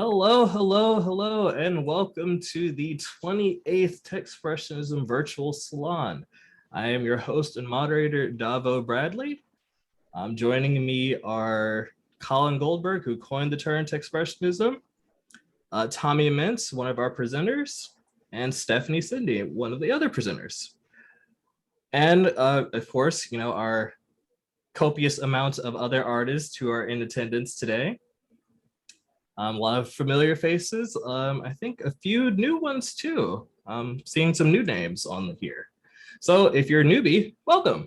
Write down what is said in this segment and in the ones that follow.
Hello, hello, hello, and welcome to the 28th Techspressionism Virtual Salon. I am your host and moderator, Davo Bradley. Joining me are Colin Goldberg, who coined the term Techspressionism, Tommy Mintz, one of our presenters, and Stephanie Cindy, one of the other presenters. And of course, our copious amount of other artists who are in attendance today. A lot of familiar faces. I think a few new ones too. Seeing some new names on here. So if you're a newbie, welcome.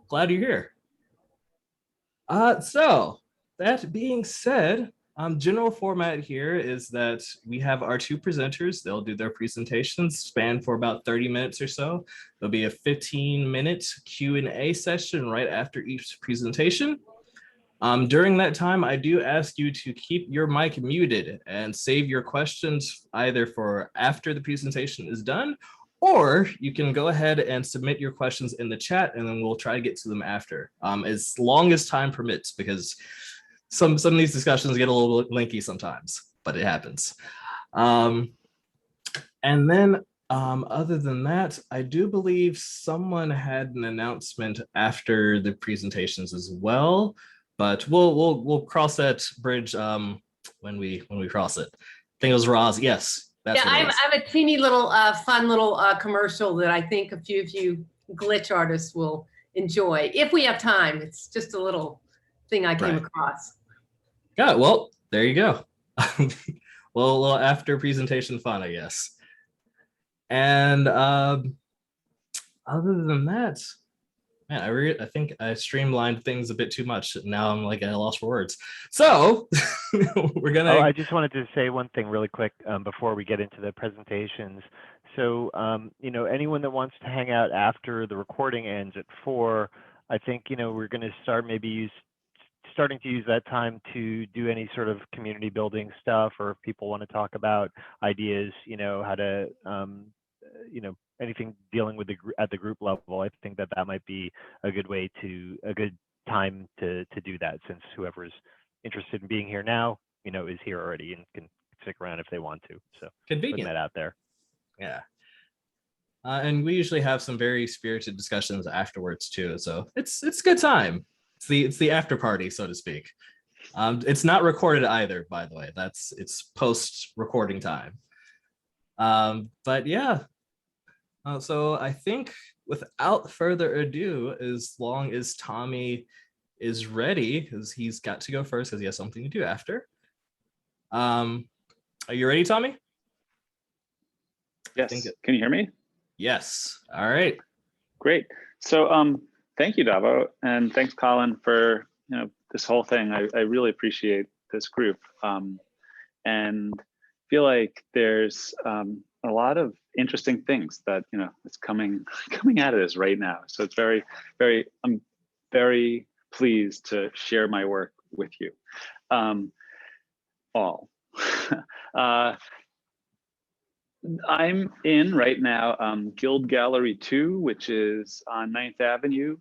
Glad you're here. So that being said, general format here is that we have our two presenters. They'll do their presentations, span for about 30 minutes or so. There'll be a 15-minute Q&A session right after each presentation. During that time, I do ask you to keep your mic muted and save your questions either for after the presentation is done, or you can go ahead and submit your questions in the chat and then we'll try to get to them after, as long as time permits, because some of these discussions get a little lengthy sometimes, but it happens. And then other than that, I do believe someone had an announcement after the presentations as well. But we'll cross that bridge when we cross it. I think it was Roz. Yes, that's I have a teeny little fun little commercial that I think a few of you glitch artists will enjoy if we have time. It's just a little thing I came across. Yeah, well, there you go. well, after presentation fun, I guess. And other than that, man, I think I streamlined things a bit too much. Now I'm like at a loss for words. So we're gonna. Oh, I just wanted to say one thing really quick before we get into the presentations. So anyone that wants to hang out after the recording ends at 4, I think we're going to start starting to use that time to do any sort of community building stuff, or if people want to talk about ideas, how to anything dealing with at the group level. I think that might be a good time to do that, since whoever's interested in being here now, is here already and can stick around if they want to. So convenient. Putting that out there. Yeah. And we usually have some very spirited discussions afterwards too. So it's a good time. It's the after party, so to speak. It's not recorded either, by the way. It's post recording time. But yeah. So I think without further ado, as long as Tommy is ready, because he's got to go first because he has something to do after. Are you ready, Tommy? Yes. Can you hear me? Yes. All right. Great. So thank you, Davo, and thanks, Colin, for this whole thing. I really appreciate this group, and feel like there's a lot of interesting things that it's coming at us right now. So it's I'm very pleased to share my work with you all. I'm in right now Guild Gallery 2, which is on 9th Avenue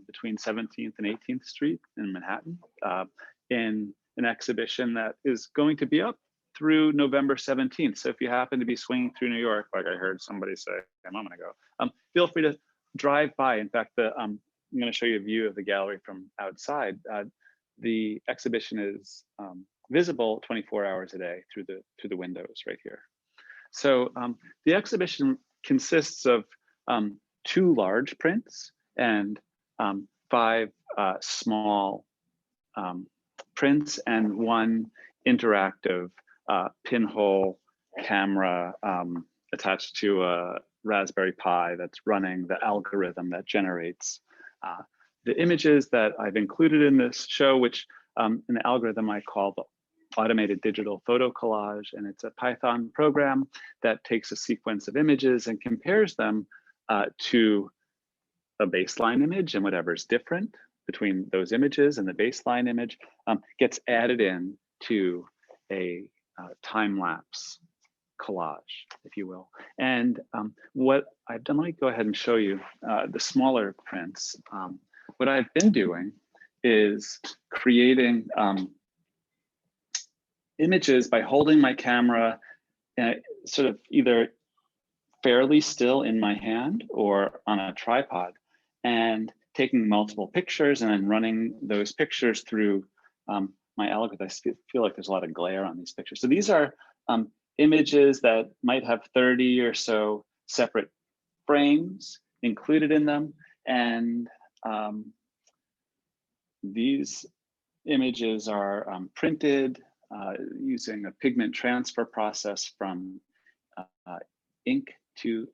between 17th and 18th Street in Manhattan, in an exhibition that is going to be up through November 17th. So if you happen to be swinging through New York, like I heard somebody say a moment ago, feel free to drive by. In fact, I'm going to show you a view of the gallery from outside. The exhibition is visible 24 hours a day through the windows right here. So the exhibition consists of 2 large prints and 5 small prints and 1 interactive pinhole camera attached to a Raspberry Pi that's running the algorithm that generates the images that I've included in this show, which an algorithm I call the Automated Digital Photo Collage. And it's a Python program that takes a sequence of images and compares them to a baseline image, and whatever's different between those images and the baseline image gets added in to a time-lapse collage, if you will. And what I've done, let me go ahead and show you the smaller prints. What I've been doing is creating images by holding my camera sort of either fairly still in my hand or on a tripod, and taking multiple pictures and then running those pictures through my algorithm. I feel like there's a lot of glare on these pictures. So these are images that might have 30 or so separate frames included in them. And these images are printed using a pigment transfer process from ink to,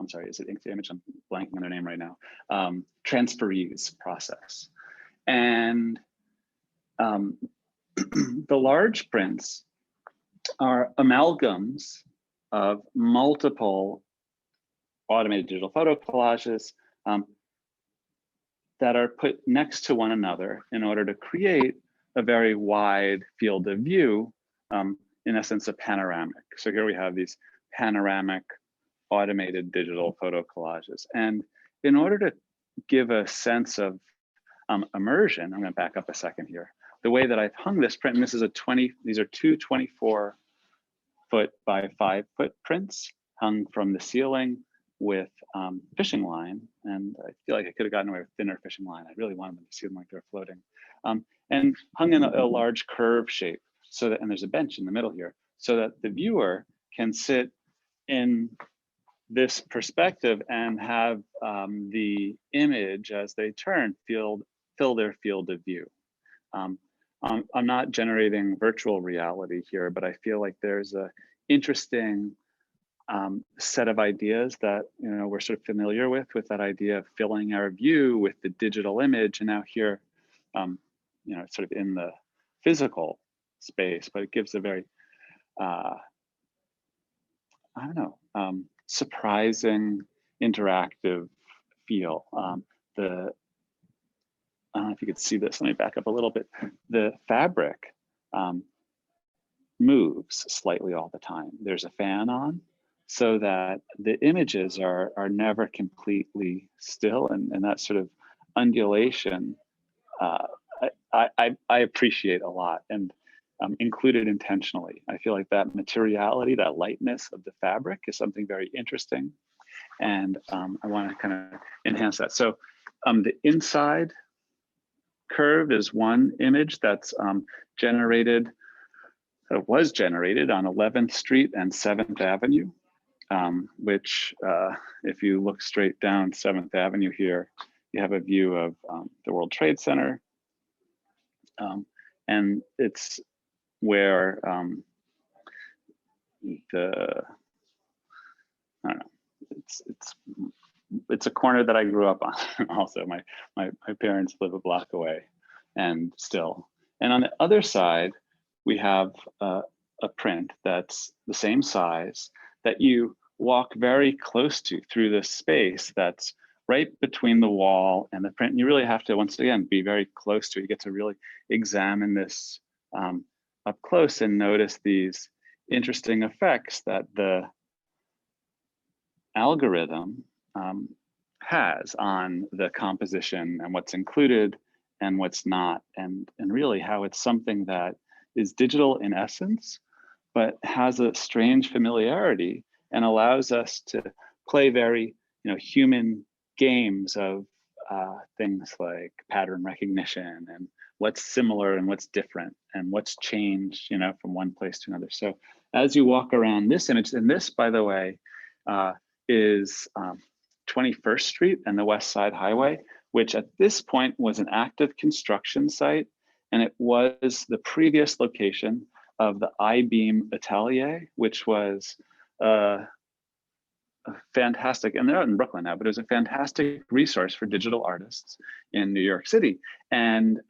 I'm sorry, is it ink to image? I'm blanking on their name right now. Transferease process. And the large prints are amalgams of multiple automated digital photo collages that are put next to one another in order to create a very wide field of view, in essence, a panoramic. So here we have these panoramic automated digital photo collages. And in order to give a sense of immersion, I'm gonna back up a second here. The way that I've hung this print, and this is these are two 24-foot by 5-foot prints hung from the ceiling with fishing line. And I feel like I could have gotten away with thinner fishing line. I really wanted them to seem like they're floating. And hung in a large curve shape, so that, and there's a bench in the middle here, so that the viewer can sit in this perspective and have the image as they turn fill their field of view. I'm not generating virtual reality here, but I feel like there's a interesting set of ideas that we're sort of familiar with that idea of filling our view with the digital image, and now here, sort of in the physical space, but it gives a very, I don't know, surprising, interactive feel. I don't know if you could see this. Let me back up a little bit. The fabric moves slightly all the time. There's a fan on, so that the images are never completely still, and that sort of undulation I appreciate a lot, and included intentionally. I feel like that materiality, that lightness of the fabric is something very interesting, and I want to kind of enhance that. So the inside curve is one image that's was generated on 11th Street and 7th Avenue, which if you look straight down 7th Avenue here, you have a view of the World Trade Center. And it's where I don't know, it's a corner that I grew up on. Also, my parents live a block away, and still. And on the other side, we have a print that's the same size that you walk very close to through this space that's right between the wall and the print. And you really have to, once again, be very close to it. You get to really examine this up close and notice these interesting effects that the algorithm has on the composition and what's included and what's not, and really how it's something that is digital in essence, but has a strange familiarity and allows us to play very human games of things like pattern recognition and what's similar and what's different and what's changed from one place to another. So as you walk around this image, and this, by the way, is 21st Street and the West Side Highway, which at this point was an active construction site, and it was the previous location of the I-Beam Atelier, which was a fantastic, and they're out in Brooklyn now, but it was a fantastic resource for digital artists in New York City. And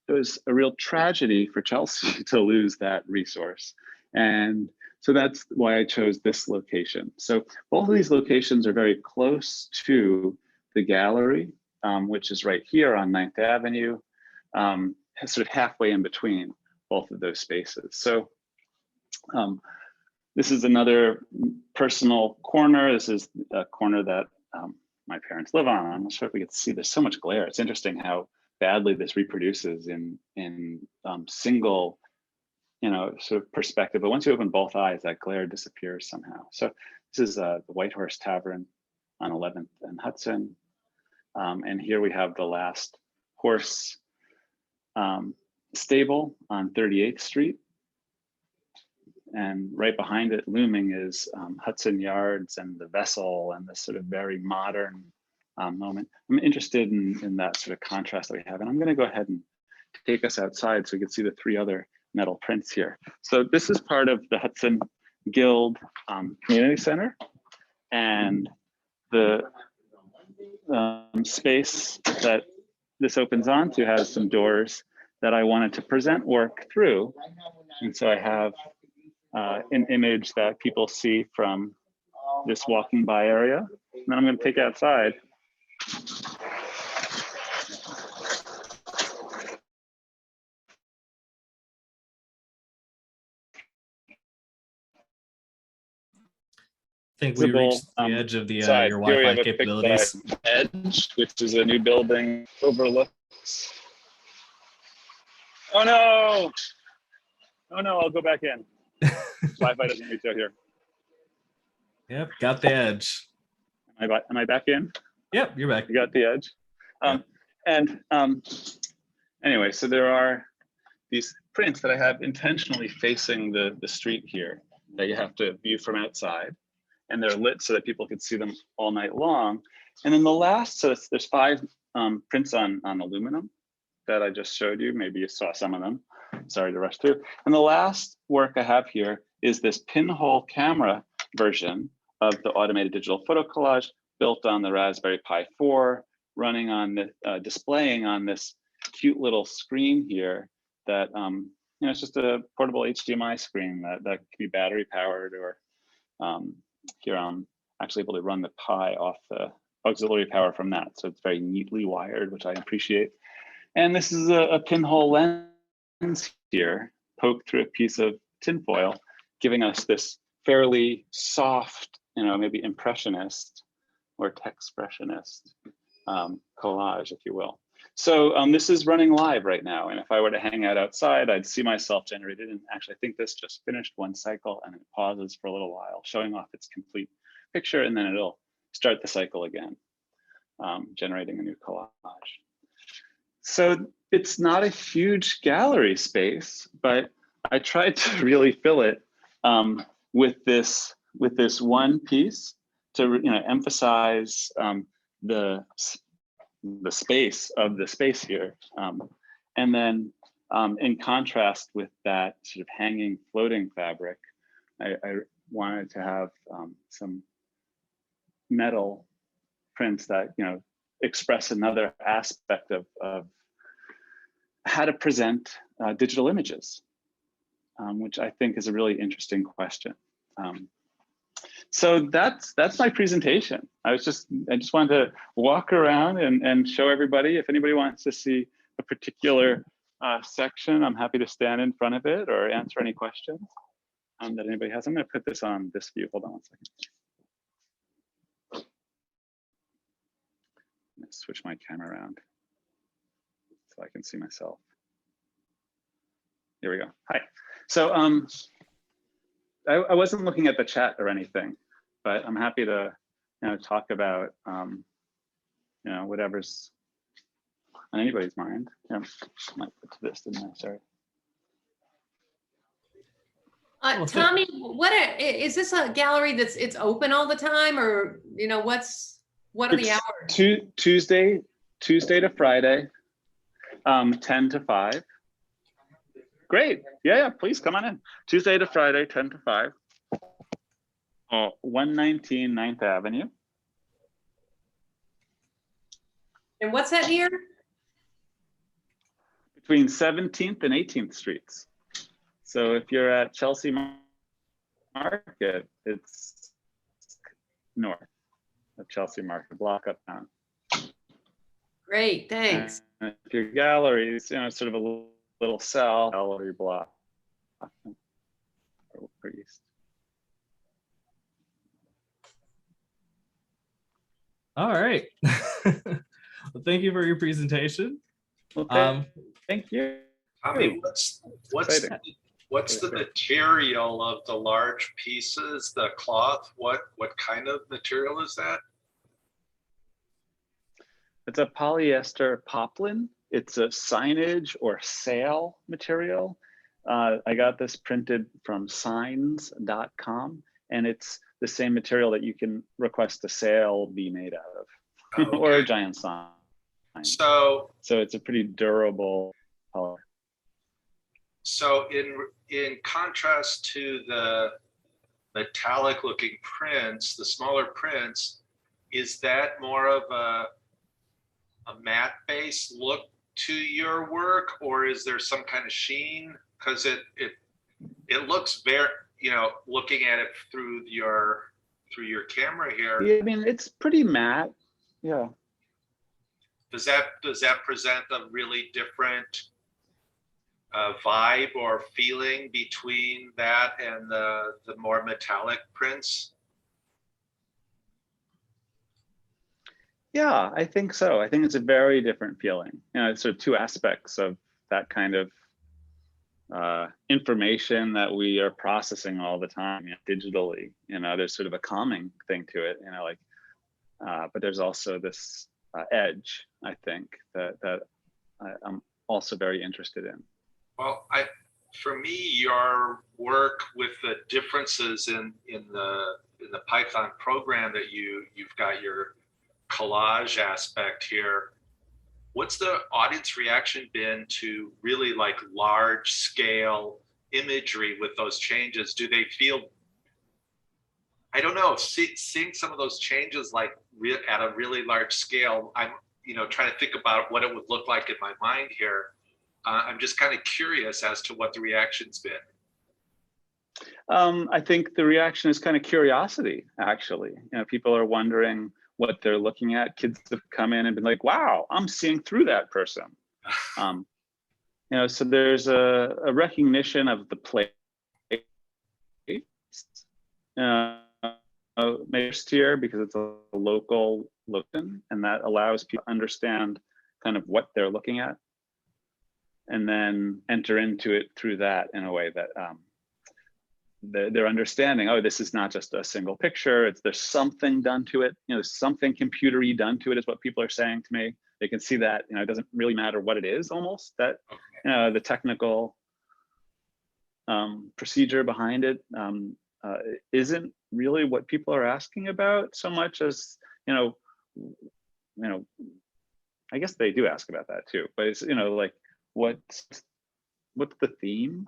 it was a real tragedy for Chelsea to lose that resource. And so that's why I chose this location. So both of these locations are very close to the gallery, which is right here on 9th Avenue, sort of halfway in between both of those spaces. So this is another personal corner. This is a corner that my parents live on. I'm not sure if we get to see, there's so much glare. It's interesting how badly this reproduces in single sort of perspective. But once you open both eyes, that glare disappears somehow. So this is the White Horse Tavern on 11th and Hudson. And here we have the last horse stable on 38th Street. And right behind it, looming, is Hudson Yards and the vessel and this sort of very modern moment. I'm interested in that sort of contrast that we have. And I'm going to go ahead and take us outside so we can see the 3 other metal prints here. So this is part of the Hudson Guild Community Center. And the space that this opens onto has some doors that I wanted to present work through. And so I have an image that people see from this walking by area. And then I'm going to take it outside. I think we reached the edge of the your Wi-Fi capabilities. Edge, which is a new building, overlooks. Oh no! Oh no! I'll go back in. Wi-Fi doesn't reach out here. Yep, got the edge. Am I back in? Yep, you're back. You got the edge. Anyway, so there are these prints that I have intentionally facing the street here that you have to view from outside. And they're lit so that people can see them all night long. And then the last, so there's 5 prints on aluminum that I just showed you. Maybe you saw some of them. Sorry to rush through. And the last work I have here is this pinhole camera version of the Automated Digital Photo Collage built on the Raspberry Pi 4, running on the, displaying on this cute little screen here that, it's just a portable HDMI screen that can be battery powered, or here I'm actually able to run the Pi off the auxiliary power from that. So it's very neatly wired, which I appreciate. And this is a pinhole lens here, poked through a piece of tinfoil, giving us this fairly soft, maybe impressionist or Techspressionist collage, if you will. So this is running live right now. And if I were to hang out outside, I'd see myself generated. And actually, I think this just finished one cycle and it pauses for a little while, showing off its complete picture. And then it'll start the cycle again, generating a new collage. So it's not a huge gallery space, but I tried to really fill it with this one piece to emphasize the space of the space here. And then in contrast with that sort of hanging floating fabric, I wanted to have some metal prints that express another aspect of how to present digital images, which I think is a really interesting question. So that's my presentation. I just wanted to walk around and show everybody. If anybody wants to see a particular section, I'm happy to stand in front of it or answer any questions that anybody has. I'm going to put this on this view. Hold on one second. Let's switch my camera around so I can see myself. Here we go. Hi. So I wasn't looking at the chat or anything, but I'm happy to talk about whatever's on anybody's mind. I might put to this, didn't I? Sorry. Tommy, is this a gallery it's open all the time, or what are the hours? Tuesday to Friday, 10 to 5. Great. Yeah, please come on in. Tuesday to Friday, 10 to 5. 119 9th Avenue. And what's that near? Between 17th and 18th Streets. So if you're at Chelsea Market, it's north of Chelsea Market, block uptown. Great, thanks. And if your gallery is, sort of a little south, gallery block or east. All right. Well, thank you for your presentation. Okay. Thank you. Tommy, What's the material of the large pieces, the cloth? What kind of material is that? It's a polyester poplin. It's a signage or sail material. I got this printed from signs.com, and it's the same material that you can request a sail be made out of, Okay. or a giant sign. So it's a pretty durable polymer. So in contrast to the metallic looking prints, the smaller prints, is that more of a matte based look to your work, or is there some kind of sheen? Because it looks very, looking at it through your camera here. Yeah, I mean, it's pretty matte. Yeah. Does that present a really different vibe or feeling between that and the more metallic prints? Yeah, I think so. I think it's a very different feeling. It's sort of two aspects of that kind of information that we are processing all the time, digitally. There's sort of a calming thing to it, but there's also this edge, I think, that I'm also very interested in. Well, for me, your work with the differences in the Python program that you've got your collage aspect here. What's the audience reaction been to really like large scale imagery with those changes? Do they feel, I don't know, seeing some of those changes like at a really large scale, I'm trying to think about what it would look like in my mind here. I'm just kind of curious as to what the reaction's been. I think the reaction is kind of curiosity, actually. People are wondering what they're looking at. Kids have come in and been like, wow, I'm seeing through that person. So there's a recognition of the place next year, because it's a local look-in, and that allows people to understand kind of what they're looking at, and then enter into it through that in a way that they're understanding, oh, this is not just a single picture, there's something done to it, something computer-y done to it is what people are saying to me. They can see that, it doesn't really matter what it is, almost, that the technical procedure behind it isn't really what people are asking about so much as, I guess they do ask about that too, but it's, like, what's the theme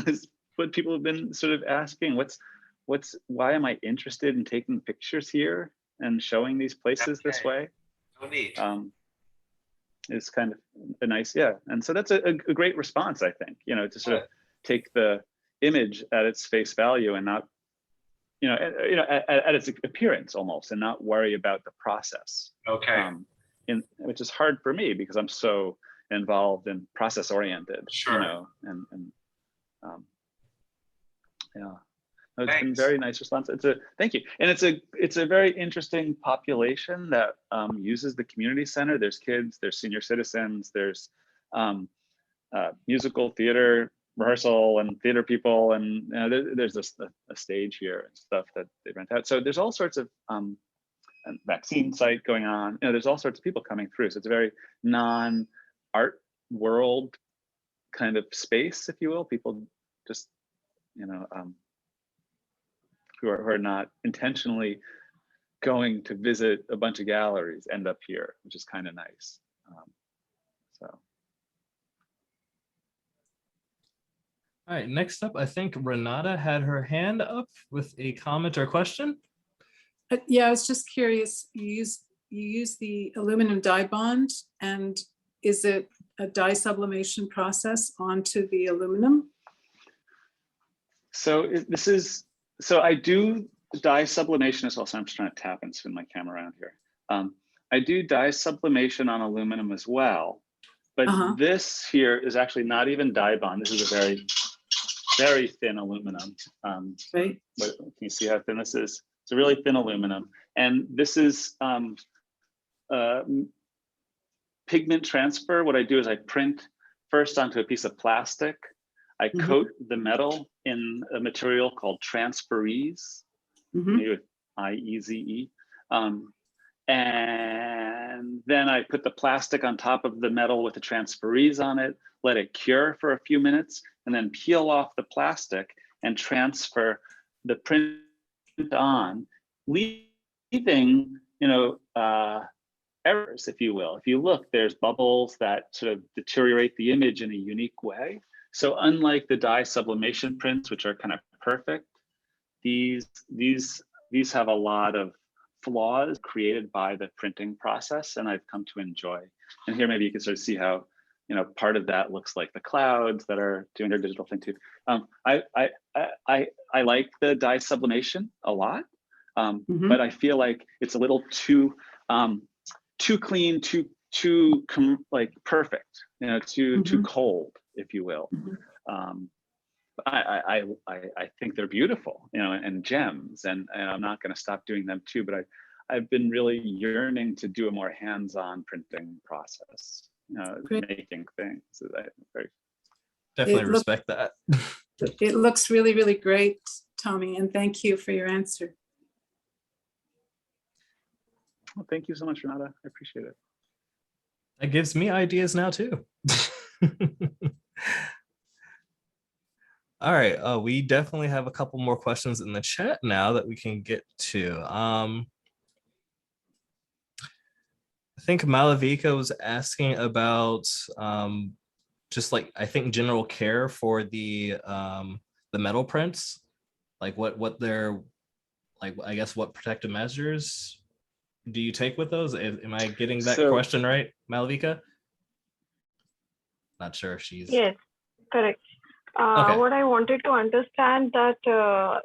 is what people have been sort of asking. Why am I interested in taking pictures here and showing these places this way? So neat. It's kind of a nice, and so that's a great response, I think, to sort of take the image at its face value and not, at its appearance almost, and not worry about the process. Okay. Which is hard for me because I'm so involved and process oriented. Sure. It's been a very nice response. Thank you. And it's a very interesting population that uses the community center. There's kids, there's senior citizens, there's musical theater rehearsal and theater people, and there's a stage here and stuff that they rent out. So there's all sorts of a vaccine site going on. There's all sorts of people coming through. So it's a very non-art world kind of space, if you will. People just, who are not intentionally going to visit a bunch of galleries end up here, which is kind of nice. All right, next up, I think Renata had her hand up with a comment or question. Yeah, I was just curious, you use the aluminum dye bond, and is it a dye sublimation process onto the aluminum? So I do dye sublimation as well. So I'm just trying to tap and spin my camera around here. I do dye sublimation on aluminum as well, but this here is actually not even dye bond. This is a very, very thin aluminum. Right. But can you see how thin this is? It's a really thin aluminum. And this is pigment transfer. What I do is I print first onto a piece of plastic I coat the metal in a material called transferease, maybe with IEZE. And then I put the plastic on top of the metal with the transferease on it, let it cure for a few minutes, and then peel off the plastic and transfer the print on, leaving, errors, if you will. If you look, there's bubbles that sort of deteriorate the image in a unique way. So unlike the dye sublimation prints, which are kind of perfect, these have a lot of flaws created by the printing process, and I've come to enjoy. And here maybe you can sort of see how, part of that looks like the clouds that are doing their digital thing too. I like the dye sublimation a lot, but I feel like it's a little too clean, too perfect, too cold, if you will. I think they're beautiful, and gems, and I'm not going to stop doing them too. But I've been really yearning to do a more hands-on printing process, making things. Definitely respect that. It looks really, really great, Tommy, and thank you for your answer. Well, thank you so much, Renata. I appreciate it. That gives me ideas now too. All right, we definitely have a couple more questions in the chat now that we can get to. I think Malavika was asking about just like, I think, general care for the metal prints, like what they're like, I guess, what protective measures do you take with those? Am I getting that question right, Malavika? Not sure if she's... Yes, correct. Okay. What I wanted to understand that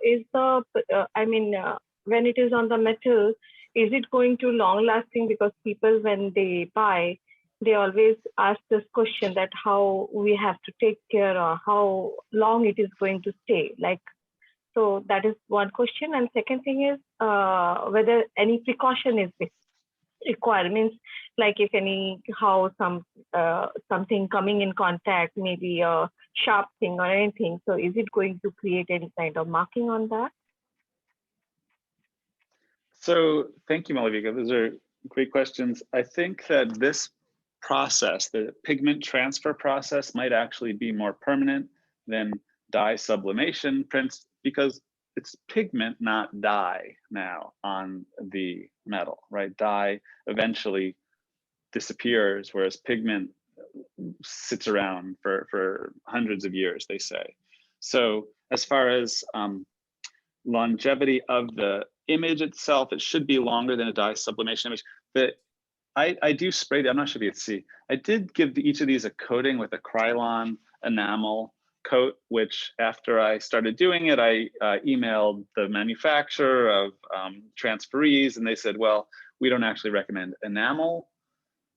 is when it is on the metal, is it going to long lasting? Because people, when they buy, they always ask this question that how we have to take care or how long it is going to stay. So that is one question. And second thing is whether any precaution is required. Means like if something coming in contact, maybe a sharp thing or anything. So is it going to create any kind of marking on that? So thank you, Malavika. Those are great questions. I think that this process, the pigment transfer process, might actually be more permanent than dye sublimation prints, because it's pigment, not dye now on the metal, right? Dye eventually disappears, whereas pigment sits around for hundreds of years, they say. So as far as longevity of the image itself, it should be longer than a dye sublimation image. But I do spray, I'm not sure if you can see, I did give each of these a coating with a Krylon enamel coat, which after I started doing it, I emailed the manufacturer of transferease, and they said, well, we don't actually recommend enamel.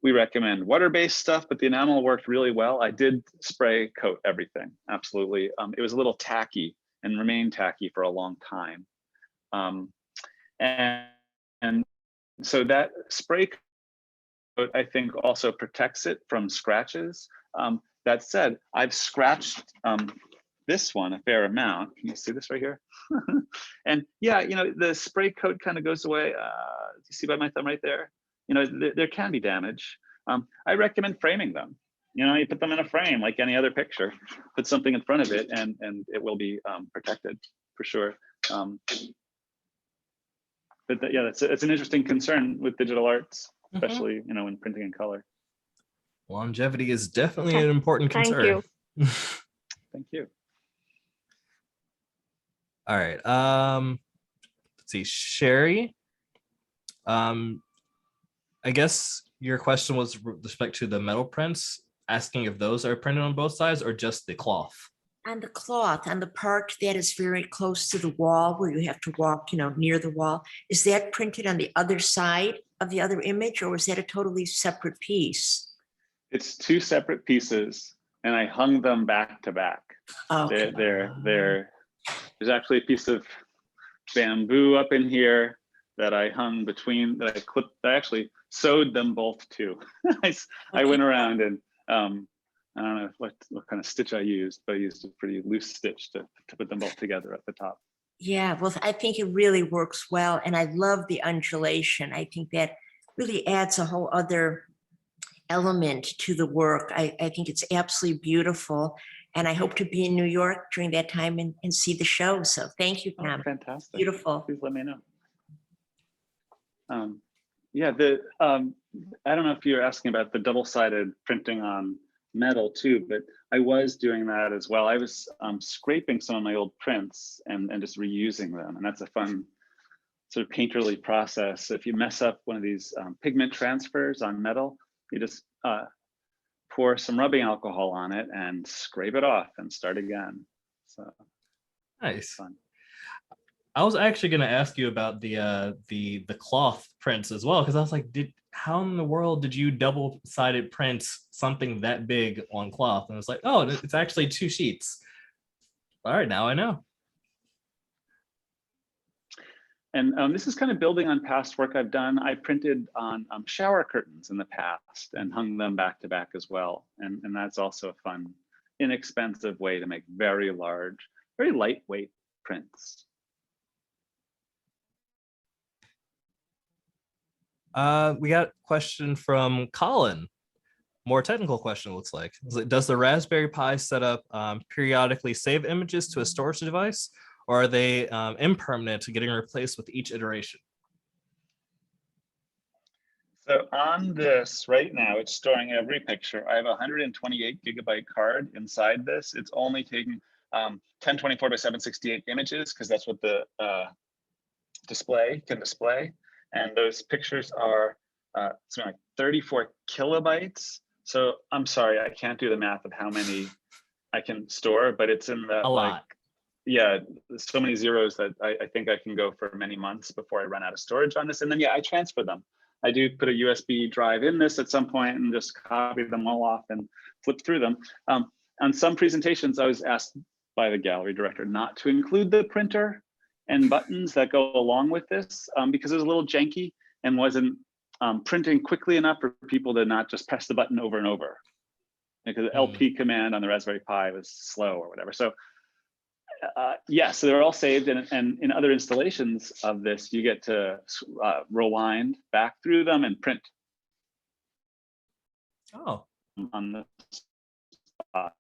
We recommend water-based stuff, but the enamel worked really well. I did spray coat everything, absolutely. It was a little tacky and remained tacky for a long time. And so that spray coat, I think, also protects it from scratches. That said, I've scratched this one a fair amount. Can you see this right here? And yeah, the spray coat kind of goes away. Do you see by my thumb right there? There can be damage. I recommend framing them. You put them in a frame like any other picture, put something in front of it, and it will be protected for sure. But yeah, it's an interesting concern with digital arts, especially when printing in color. Longevity is definitely an important concern. Thank you. Thank you. All right. Let's see, Sherry. I guess your question was with respect to the metal prints, asking if those are printed on both sides or just the cloth. And the cloth, and the part that is very close to the wall where you have to walk, near the wall, is that printed on the other side of the other image, or is that a totally separate piece? It's two separate pieces, and I hung them back to back. Okay. There's actually a piece of bamboo up in here that I hung between, that I clipped. I actually sewed them both to. I went around and I don't know what kind of stitch I used, but I used a pretty loose stitch to put them both together at the top. Yeah, well, I think it really works well. And I love the undulation. I think that really adds a whole other element to the work. I think it's absolutely beautiful. And I hope to be in New York during that time and see the show. So thank you, Oh, Tom. fantastic. Beautiful. Please let me know. Yeah, I don't know if you're asking about the double-sided printing on metal too, but I was doing that as well. I was scraping some of my old prints and just reusing them. And that's a fun sort of painterly process. If you mess up one of these pigment transfers on metal, you just pour some rubbing alcohol on it and scrape it off and start again. So Nice. fun. I was actually going to ask you about the cloth prints as well, because I was like, how in the world did you double-sided print something that big on cloth? And it's like, oh, it's actually 2 sheets. All right, now I know. And this is kind of building on past work I've done. I printed on shower curtains in the past and hung them back to back as well. And that's also a fun, inexpensive way to make very large, very lightweight prints. We got a question from Colin. More technical question, it looks like. Does the Raspberry Pi setup periodically save images to a storage device, or are they impermanent, getting replaced with each iteration? So on this right now, it's storing every picture. I have a 128 gigabyte card inside this. It's only taking 1024 by 768 images because that's what the display can display. And those pictures are something like 34 kilobytes. So I'm sorry, I can't do the math of how many I can store, but it's in the A lot. Yeah, so many zeros that I think I can go for many months before I run out of storage on this. And then yeah, I transfer them. I do put a USB drive in this at some point and just copy them all off and flip through them. On some presentations, I was asked by the gallery director not to include the printer and buttons that go along with this because it was a little janky and wasn't printing quickly enough for people to not just press the button over and over, because the LP command on the Raspberry Pi was slow or whatever. So yeah, so they're all saved, and in other installations of this, you get to rewind back through them and print Oh, on the spot.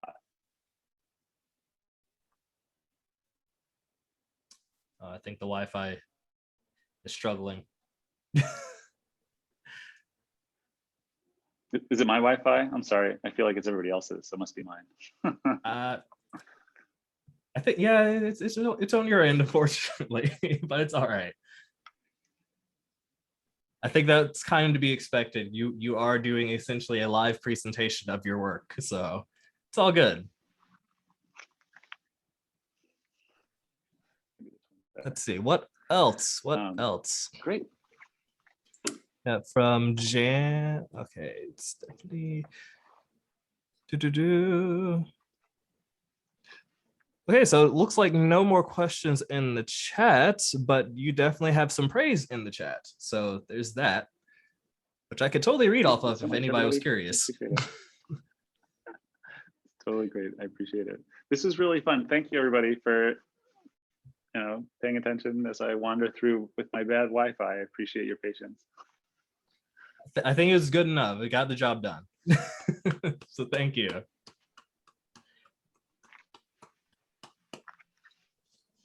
I think the Wi-Fi is struggling. Is it my Wi-Fi? I'm sorry. I feel like it's everybody else's, so it must be mine. I think, yeah, it's on your end, unfortunately, but it's all right. I think that's kind of to be expected. You are doing essentially a live presentation of your work, so it's all good. Let's see, what else? What else? Great. Yeah, from Jan. Okay, it's definitely. Okay, so it looks like no more questions in the chat, but you definitely have some praise in the chat. So there's that, which I could totally read off of if anybody was curious. Totally great. I appreciate it. This is really fun. Thank you, everybody, for paying attention as I wander through with my bad Wi-Fi. I appreciate your patience. I think it was good enough. It got the job done. So thank you.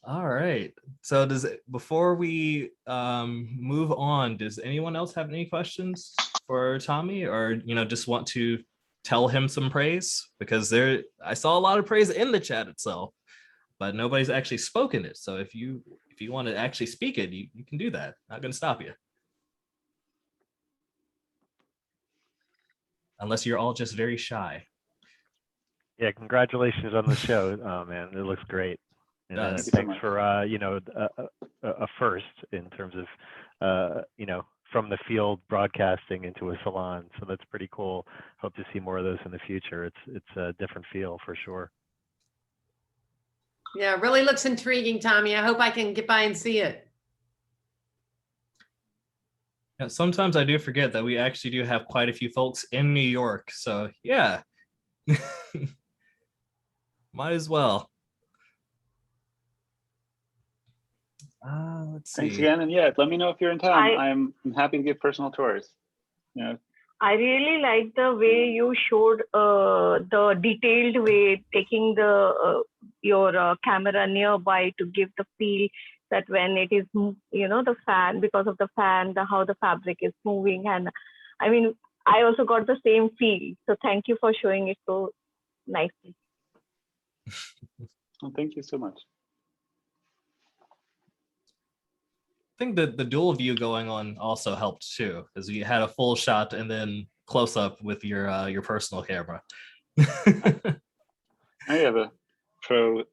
All right. So before we move on, does anyone else have any questions for Tommy, or just want to tell him some praise? Because I saw a lot of praise in the chat itself, but nobody's actually spoken it. So if you want to actually speak it, you can do that. Not going to stop you. Unless you're all just very shy. Yeah, congratulations on the show, man. It looks great. And thanks for a first in terms of from the field broadcasting into a salon. So that's pretty cool. Hope to see more of those in the future. It's a different feel for sure. Yeah, really looks intriguing, Tommy. I hope I can get by and see it. Yeah, sometimes I do forget that we actually do have quite a few folks in New York. So yeah, Might as well. Let's see. Thanks again. And yeah, let me know if you're in town. I'm happy to give personal tours. Yeah. I really like the way you showed the detailed way, taking the your camera nearby to give the feel that when it is, the fan, because of the fan, how the fabric is moving. And I mean, I also got the same feel. So thank you for showing it so nicely. Well, thank you so much. I think that the dual view going on also helped too, because you had a full shot and then close up with your personal camera. I have a pro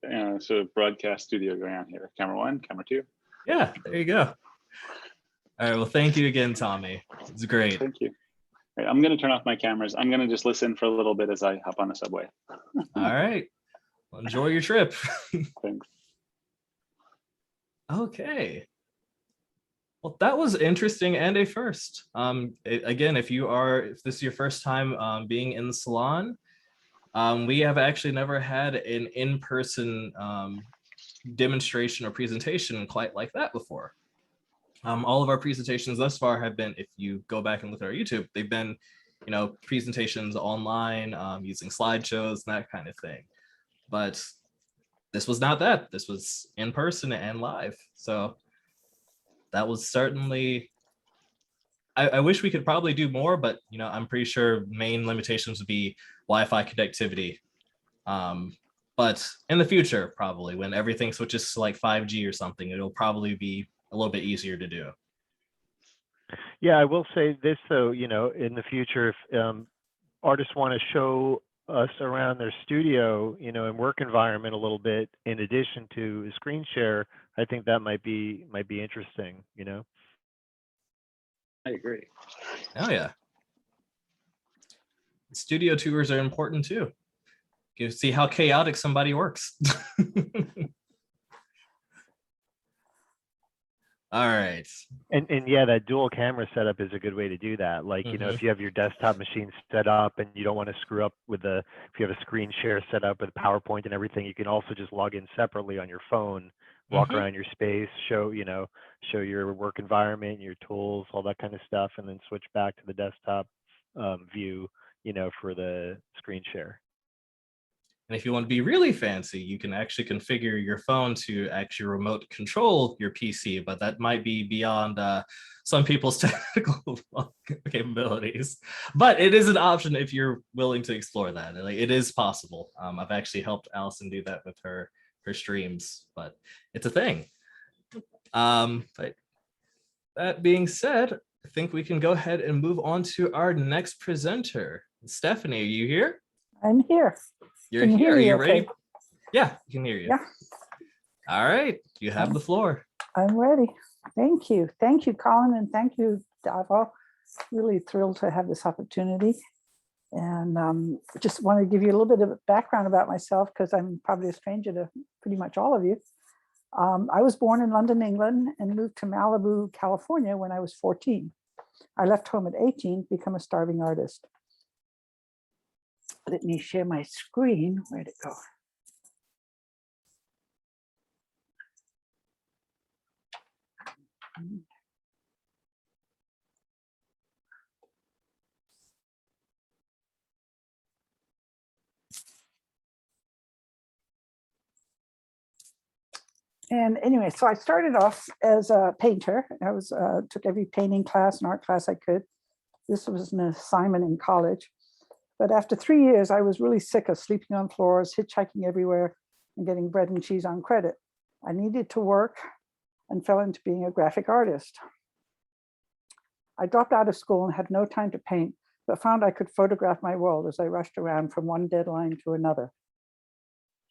sort of broadcast studio going on here. Camera 1, camera 2. Yeah, there you go. All right, well, thank you again, Tommy. It's great. Thank you. All right, I'm going to turn off my cameras. I'm going to just listen for a little bit as I hop on the subway. All right, well, enjoy your trip. Thanks. Okay. Well, that was interesting and a first. Again, if this is your first time being in the salon, we have actually never had an in-person demonstration or presentation quite like that before. All of our presentations thus far have been, if you go back and look at our YouTube, they've been, presentations online using slideshows and that kind of thing. But this was not that. This was in person and live. So that was certainly, I wish we could probably do more, but I'm pretty sure main limitations would be Wi-Fi connectivity. But in the future, probably when everything switches to like 5G or something, it'll probably be a little bit easier to do. Yeah, I will say this though, in the future, if artists want to show us around their studio, and work environment a little bit, in addition to a screen share, I think that might be interesting, I agree. Oh yeah. Studio tours are important too. You see how chaotic somebody works. All right. And yeah, that dual camera setup is a good way to do that. Like, if you have your desktop machine set up and you don't want to screw up with if you have a screen share set up with PowerPoint and everything, you can also just log in separately on your phone, walk around your space, show your work environment, your tools, all that kind of stuff, and then switch back to the desktop view, for the screen share. And if you want to be really fancy, you can actually configure your phone to actually remote control your PC, but that might be beyond some people's technical capabilities. But it is an option if you're willing to explore that. Like, it is possible. I've actually helped Allison do that with her streams, but it's a thing. But that being said, I think we can go ahead and move on to our next presenter. Stephanie, are you here? I'm here. You're here. Are you ready? Okay? Yeah, I can hear you. Yeah. All right, you have the floor. I'm ready. Thank you. Thank you, Colin, and thank you, Davo. Really thrilled to have this opportunity. And just want to give you a little bit of background about myself, because I'm probably a stranger to pretty much all of you. I was born in London, England, and moved to Malibu, California when I was 14. I left home at 18 to become a starving artist. Let me share my screen. Where'd it go? And anyway, so I started off as a painter. I took every painting class and art class I could. This was an assignment in college. But after 3 years, I was really sick of sleeping on floors, hitchhiking everywhere, and getting bread and cheese on credit. I needed to work and fell into being a graphic artist. I dropped out of school and had no time to paint, but found I could photograph my world as I rushed around from one deadline to another.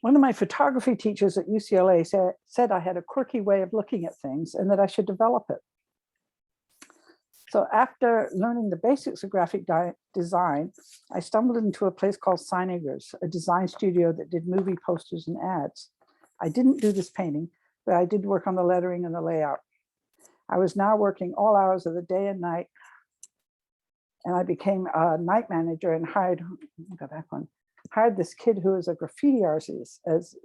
One of my photography teachers at UCLA said I had a quirky way of looking at things and that I should develop it. So after learning the basics of graphic design, I stumbled into a place called Signagers, a design studio that did movie posters and ads. I didn't do this painting, but I did work on the lettering and the layout. I was now working all hours of the day and night, and I became a night manager and hired, go back one, hired this kid who was a graffiti artist. As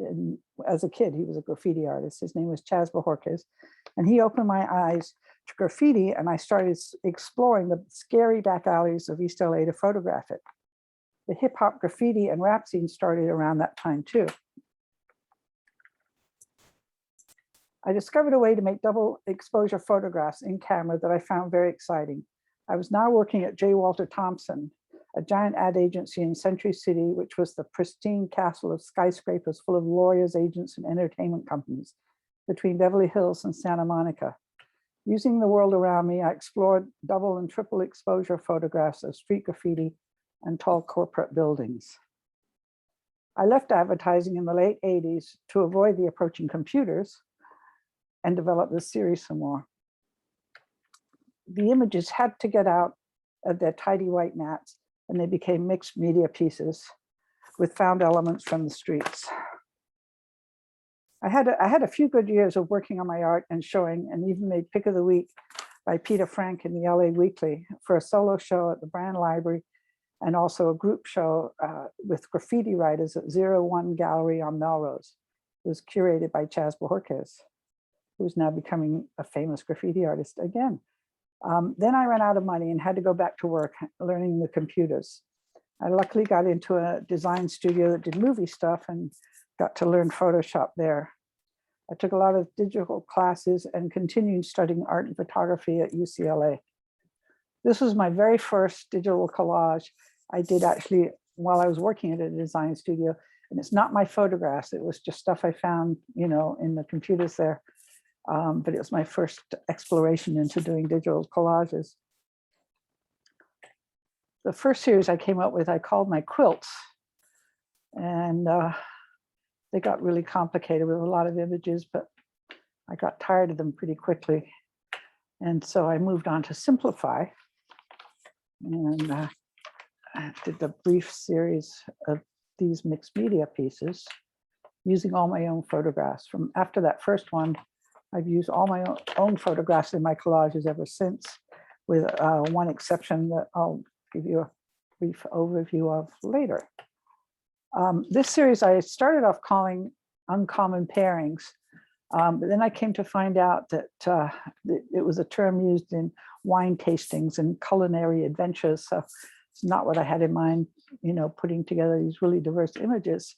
a kid, he was a graffiti artist. His name was Chaz Bajorquez, and he opened my eyes to graffiti, and I started exploring the scary back alleys of East LA to photograph it. The hip hop graffiti and rap scene started around that time too. I discovered a way to make double exposure photographs in camera that I found very exciting. I was now working at J. Walter Thompson, a giant ad agency in Century City, which was the pristine castle of skyscrapers full of lawyers, agents, and entertainment companies between Beverly Hills and Santa Monica. Using the world around me, I explored double and triple exposure photographs of street graffiti and tall corporate buildings. I left advertising in the late 80s to avoid the approaching computers and developed this series some more. The images had to get out of their tidy white mats, and they became mixed media pieces with found elements from the streets. I had a few good years of working on my art and showing, and even made Pick of the Week by Peter Frank in the LA Weekly for a solo show at the Brand Library, and also a group show with graffiti writers at 01 Gallery on Melrose. It was curated by Chaz Bajorquez, who's now becoming a famous graffiti artist again. Then I ran out of money and had to go back to work learning the computers. I luckily got into a design studio that did movie stuff and got to learn Photoshop there. I took a lot of digital classes and continued studying art and photography at UCLA. This was my very first digital collage I did actually while I was working at a design studio. And it's not my photographs, it was just stuff I found, you know, in the computers there. But it was my first exploration into doing digital collages. The first series I came up with, I called my quilts. And they got really complicated with a lot of images, but I got tired of them pretty quickly. And so I moved on to simplify. And I did a brief series of these mixed media pieces using all my own photographs. From after that first one, I've used all my own photographs in my collages ever since, with one exception that I'll give you a brief overview of later. This series I started off calling Uncommon Pairings, but then I came to find out that it was a term used in wine tastings and culinary adventures. So it's not what I had in mind, you know, putting together these really diverse images.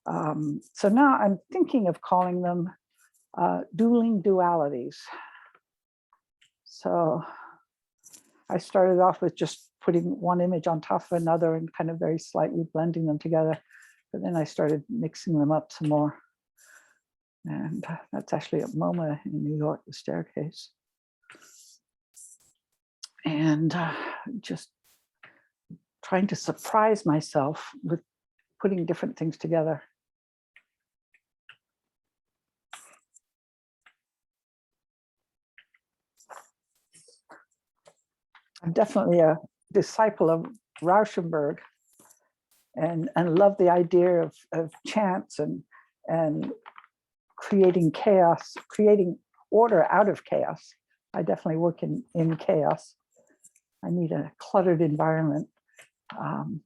So now I'm thinking of calling them dueling dualities. So I started off with just putting one image on top of another and kind of very slightly blending them together. But then I started mixing them up some more. And that's actually at MoMA in New York, the staircase. And just trying to surprise myself with putting different things together. I'm definitely a disciple of Rauschenberg and love the idea of chance and creating chaos, creating order out of chaos. I definitely work in chaos. I need a cluttered environment and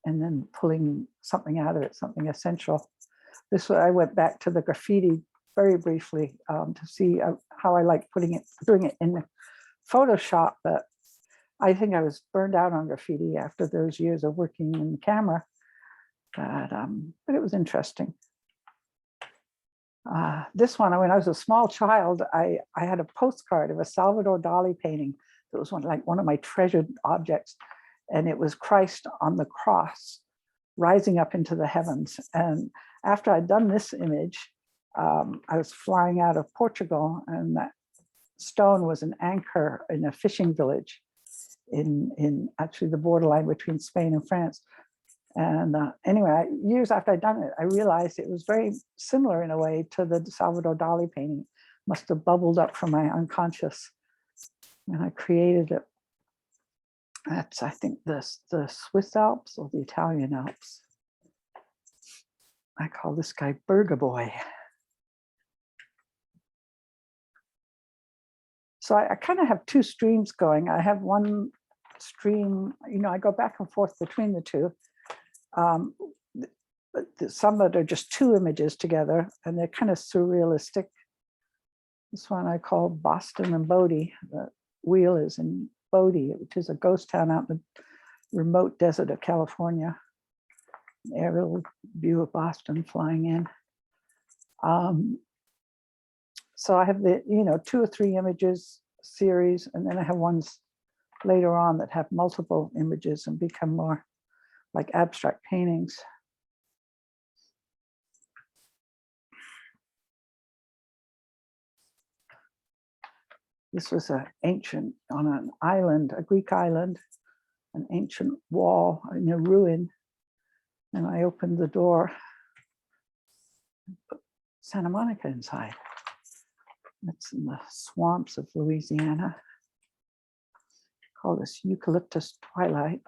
then pulling something out of it, something essential. This way I went back to the graffiti very briefly to see how I like doing it in Photoshop, but I think I was burned out on graffiti after those years of working in the camera, but it was interesting. This one, when I was a small child, I had a postcard of a Salvador Dali painting that was one of my treasured objects, and it was Christ on the cross, rising up into the heavens. And after I'd done this image, I was flying out of Portugal, and that stone was an anchor in a fishing village in actually the borderline between Spain and France. And anyway, years after I'd done it, I realized it was very similar in a way to the Salvador Dali painting. Must have bubbled up from my unconscious, and I created it. That's, I think, the Swiss Alps or the Italian Alps. I call this guy Burger Boy. So I kind of have two streams going. I have one stream, you know, I go back and forth between the two. Um, some that are just two images together, and they're kind of surrealistic. This one I call Boston and Bodie. The wheel is in Bodie, which is a ghost town out in the remote desert of California. An aerial view of Boston flying in. So I have the, 2 or 3 images series, and then I have ones later on that have multiple images and become more like abstract paintings. This was an ancient, on an island, a Greek island, an ancient wall in a ruin. And I opened the door and put Santa Monica inside. That's in the swamps of Louisiana. Call this eucalyptus twilight.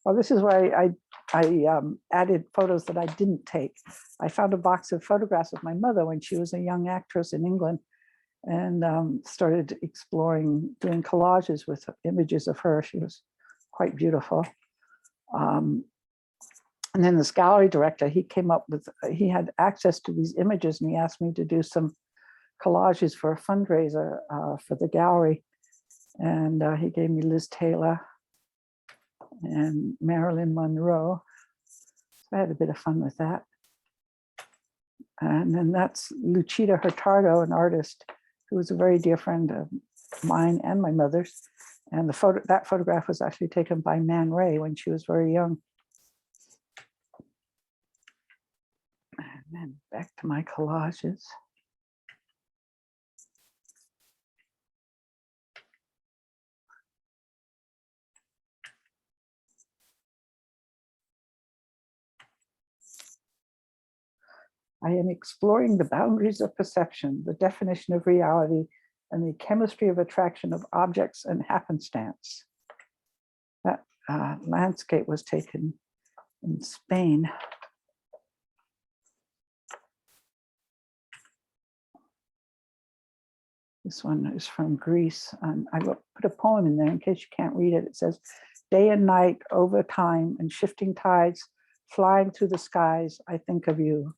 Well, this is where I added photos that I didn't take. I found a box of photographs of my mother when she was a young actress in England, and started exploring doing collages with images of her. She was quite beautiful. And then this gallery director, he came up with, he had access to these images, and he asked me to do some collages for a fundraiser for the gallery. And he gave me Liz Taylor and Marilyn Monroe. So I had a bit of fun with that. And then that's Lucita Hurtado, an artist who was a very dear friend of mine and my mother's. And that photograph was actually taken by Man Ray when she was very young. And then back to my collages. I am exploring the boundaries of perception, the definition of reality, and the chemistry of attraction of objects and happenstance. That landscape was taken in Spain. This one is from Greece. I put a poem in there in case you can't read it. It says, day and night, over time and shifting tides, flying through the skies, I think of you.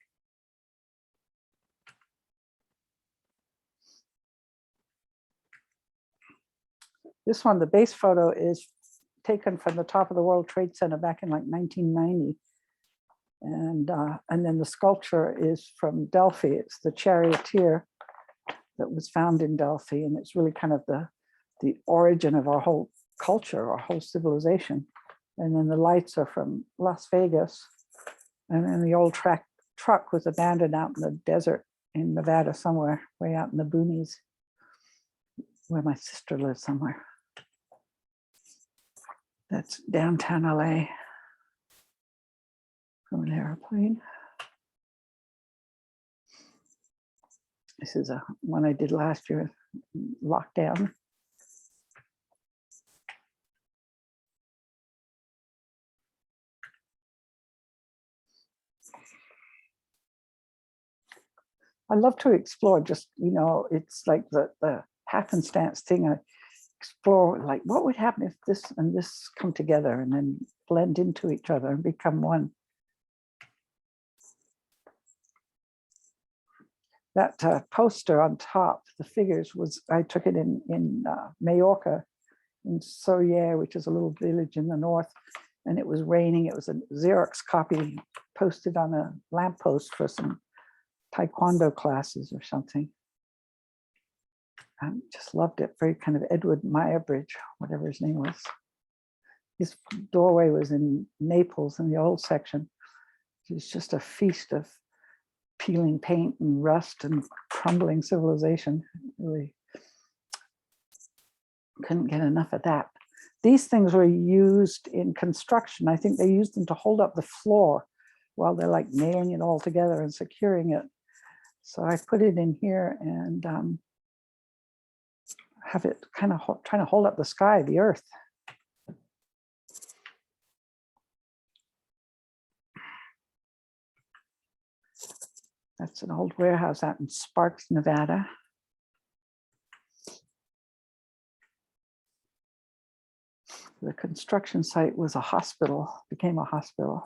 This one, the base photo, is taken from the top of the World Trade Center back in like 1990. And then the sculpture is from Delphi. It's the charioteer that was found in Delphi. And it's really kind of the origin of our whole culture, our whole civilization. And then the lights are from Las Vegas. And then the old truck was abandoned out in the desert in Nevada somewhere, way out in the boonies, where my sister lives somewhere. That's downtown LA from an airplane. This is one I did last year, lockdown. I love to explore just, it's like the happenstance thing. I explore like what would happen if this and this come together and then blend into each other and become one. That poster on top, the figures, I took it in Majorca, in Sóller, which is a little village in the north, and it was raining. It was a Xerox copy posted on a lamppost for some Taekwondo classes or something. I just loved it. Very kind of Edward Muybridge, whatever his name was. His doorway was in Naples in the old section. It was just a feast of peeling paint and rust and crumbling civilization. Really couldn't get enough of that. These things were used in construction. I think they used them to hold up the floor while they're like nailing it all together and securing it. So I put it in here and have it kind of trying to hold up the sky, the earth. That's an old warehouse out in Sparks, Nevada. The construction site was a hospital, became a hospital.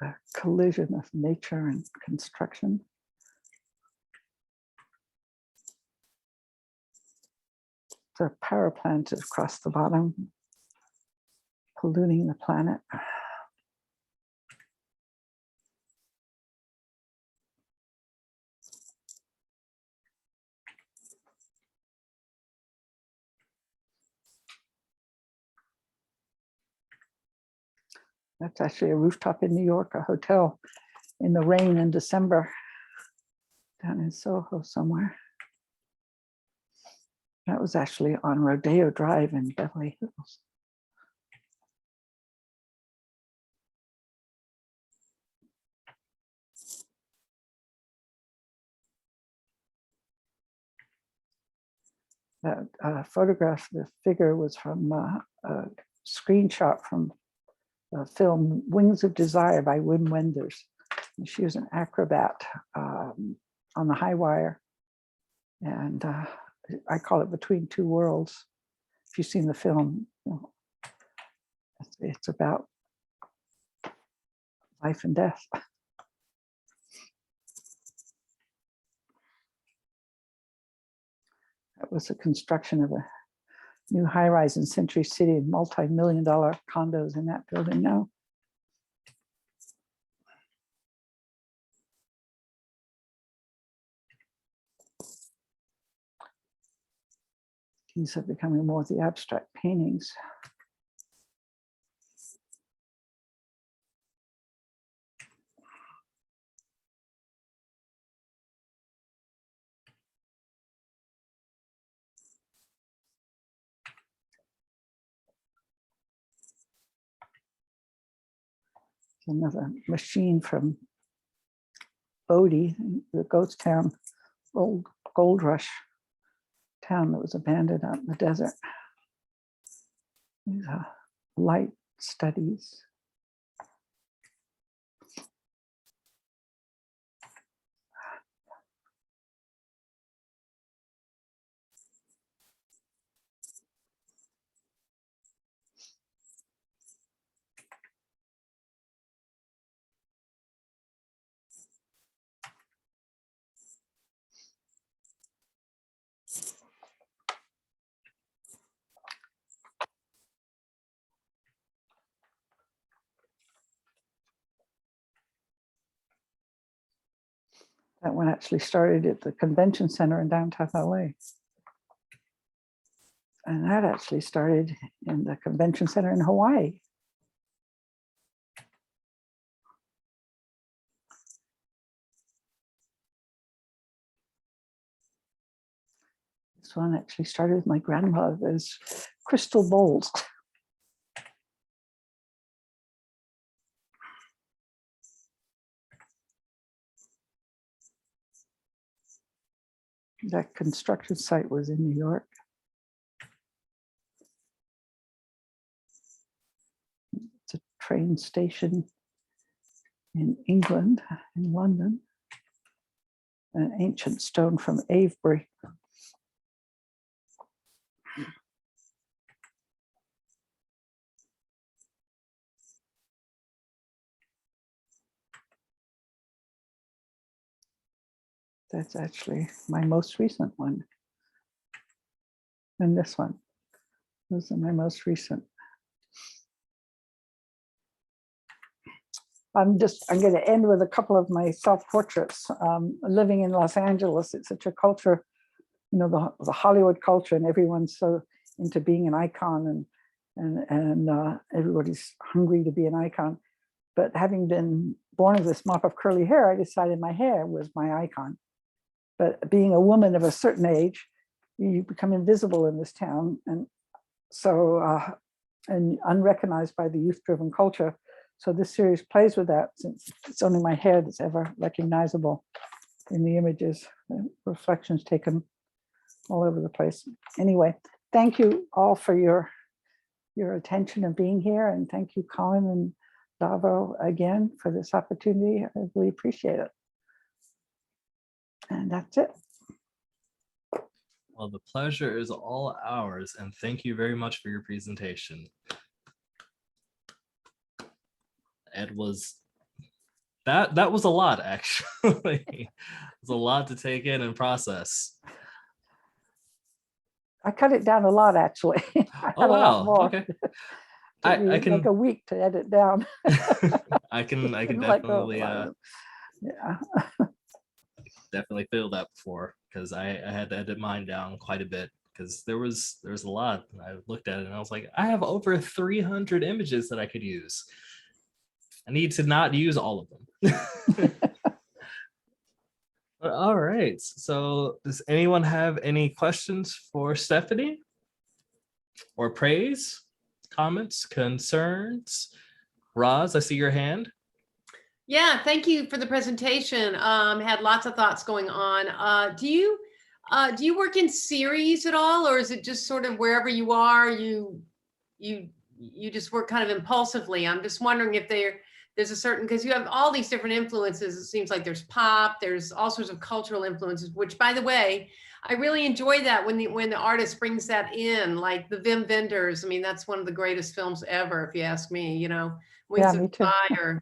A collision of nature and construction. The power plant is across the bottom, polluting the planet. That's actually a rooftop in New York, a hotel in the rain in December, down in Soho somewhere. That was actually on Rodeo Drive in Beverly Hills. That photograph, the figure was from a screenshot from the film Wings of Desire by Wim Wenders. And she was an acrobat on the high wire. And I call it Between Two Worlds. If you've seen the film, you know, it's about life and death. That was the construction of a new high-rise in Century City, multi-million-dollar condos in that building now. These are becoming more of the abstract paintings. Another machine from Bodie, the ghost town, old gold rush town that was abandoned out in the desert. These are light studies. That one actually started at the convention center in downtown LA. And that actually started in the convention center in Hawaii. This one actually started with my grandmother's crystal bowls. That construction site was in New York. It's a train station in England, in London. An ancient stone from Avebury. That's actually my most recent one. And this one. Those are my most recent. I'm going to end with a couple of my self-portraits. Living in Los Angeles, it's such a culture, you know, the Hollywood culture, and everyone's so into being an icon, and everybody's hungry to be an icon. But having been born with this mop of curly hair, I decided my hair was my icon. But being a woman of a certain age, you become invisible in this town, and so and unrecognized by the youth-driven culture. So this series plays with that, since it's only my hair that's ever recognizable in the images, the reflections taken all over the place. Anyway, thank you all for your attention and being here, and thank you, Colin and Davo, again for this opportunity. I really appreciate it. And that's it. Well, the pleasure is all ours, and thank you very much for your presentation. It was that was a lot, actually. It was a lot to take in and process. I cut it down a lot, actually. I had Oh a lot wow, more. okay. Took me I can like a week to edit down. I can Didn't let go of a definitely lot of them. Yeah. definitely feel that before, because I had to edit mine down quite a bit, because there was a lot. I looked at it and I was like, I have over 300 images that I could use. I need to not use all of them. But all right, so does anyone have any questions for Stephanie, or praise, comments, concerns? Roz, I see your hand. Yeah, thank you for the presentation. Had lots of thoughts going on. Do you work in series at all, or is it just sort of wherever you are, you just work kind of impulsively? I'm just wondering if there's a certain, because you have all these different influences. It seems like there's pop, there's all sorts of cultural influences, which, by the way, I really enjoy that when the artist brings that in, like the Wim Wenders. I mean, that's one of the greatest films ever, if you ask me, you know, Wings me of too. Fire.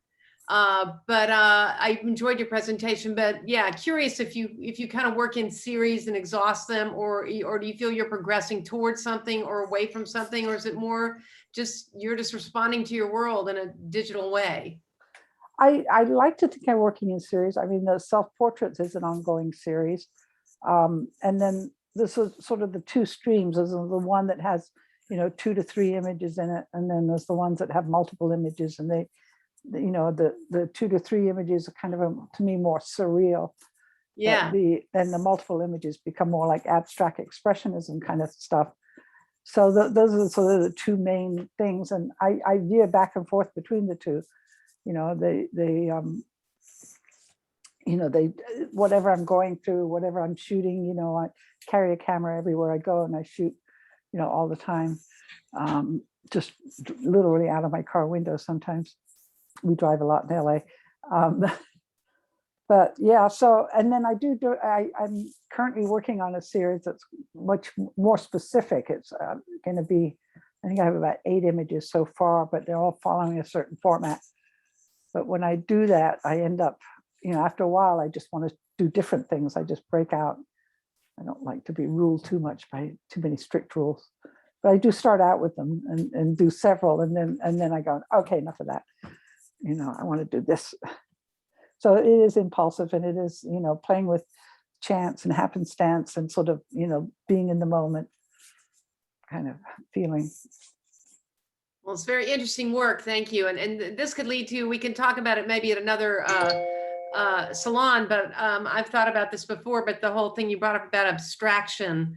But I enjoyed your presentation, but yeah, curious if you kind of work in series and exhaust them, or do you feel you're progressing towards something or away from something, or is it more just you're just responding to your world in a digital way? I like to think I'm working in series. I mean, the self-portraits is an ongoing series. And then this is sort of the two streams. There's the one that has, 2 to 3 images in it. And then there's the ones that have multiple images, and the 2 to 3 images are kind of, to me, more surreal. Yeah. Then the multiple images become more like abstract expressionism kind of stuff. So those are sort of the two main things. And I veer back and forth between the two. They whatever I'm going through, whatever I'm shooting, I carry a camera everywhere I go, and I shoot, all the time, just literally out of my car window sometimes. We drive a lot in LA. But yeah, so, and then I'm currently working on a series that's much more specific. It's going to be, I think I have about 8 images so far, but they're all following a certain format. But when I do that, I end up, after a while, I just want to do different things. I just break out. I don't like to be ruled too much by too many strict rules. But I do start out with them and do several, and then I go, okay, enough of that. I want to do this. So it is impulsive, and it is, playing with chance and happenstance and sort of, being in the moment kind of feeling. Well, it's very interesting work. Thank you. And this could lead to, we can talk about it maybe at another salon, but I've thought about this before, but the whole thing you brought up about abstraction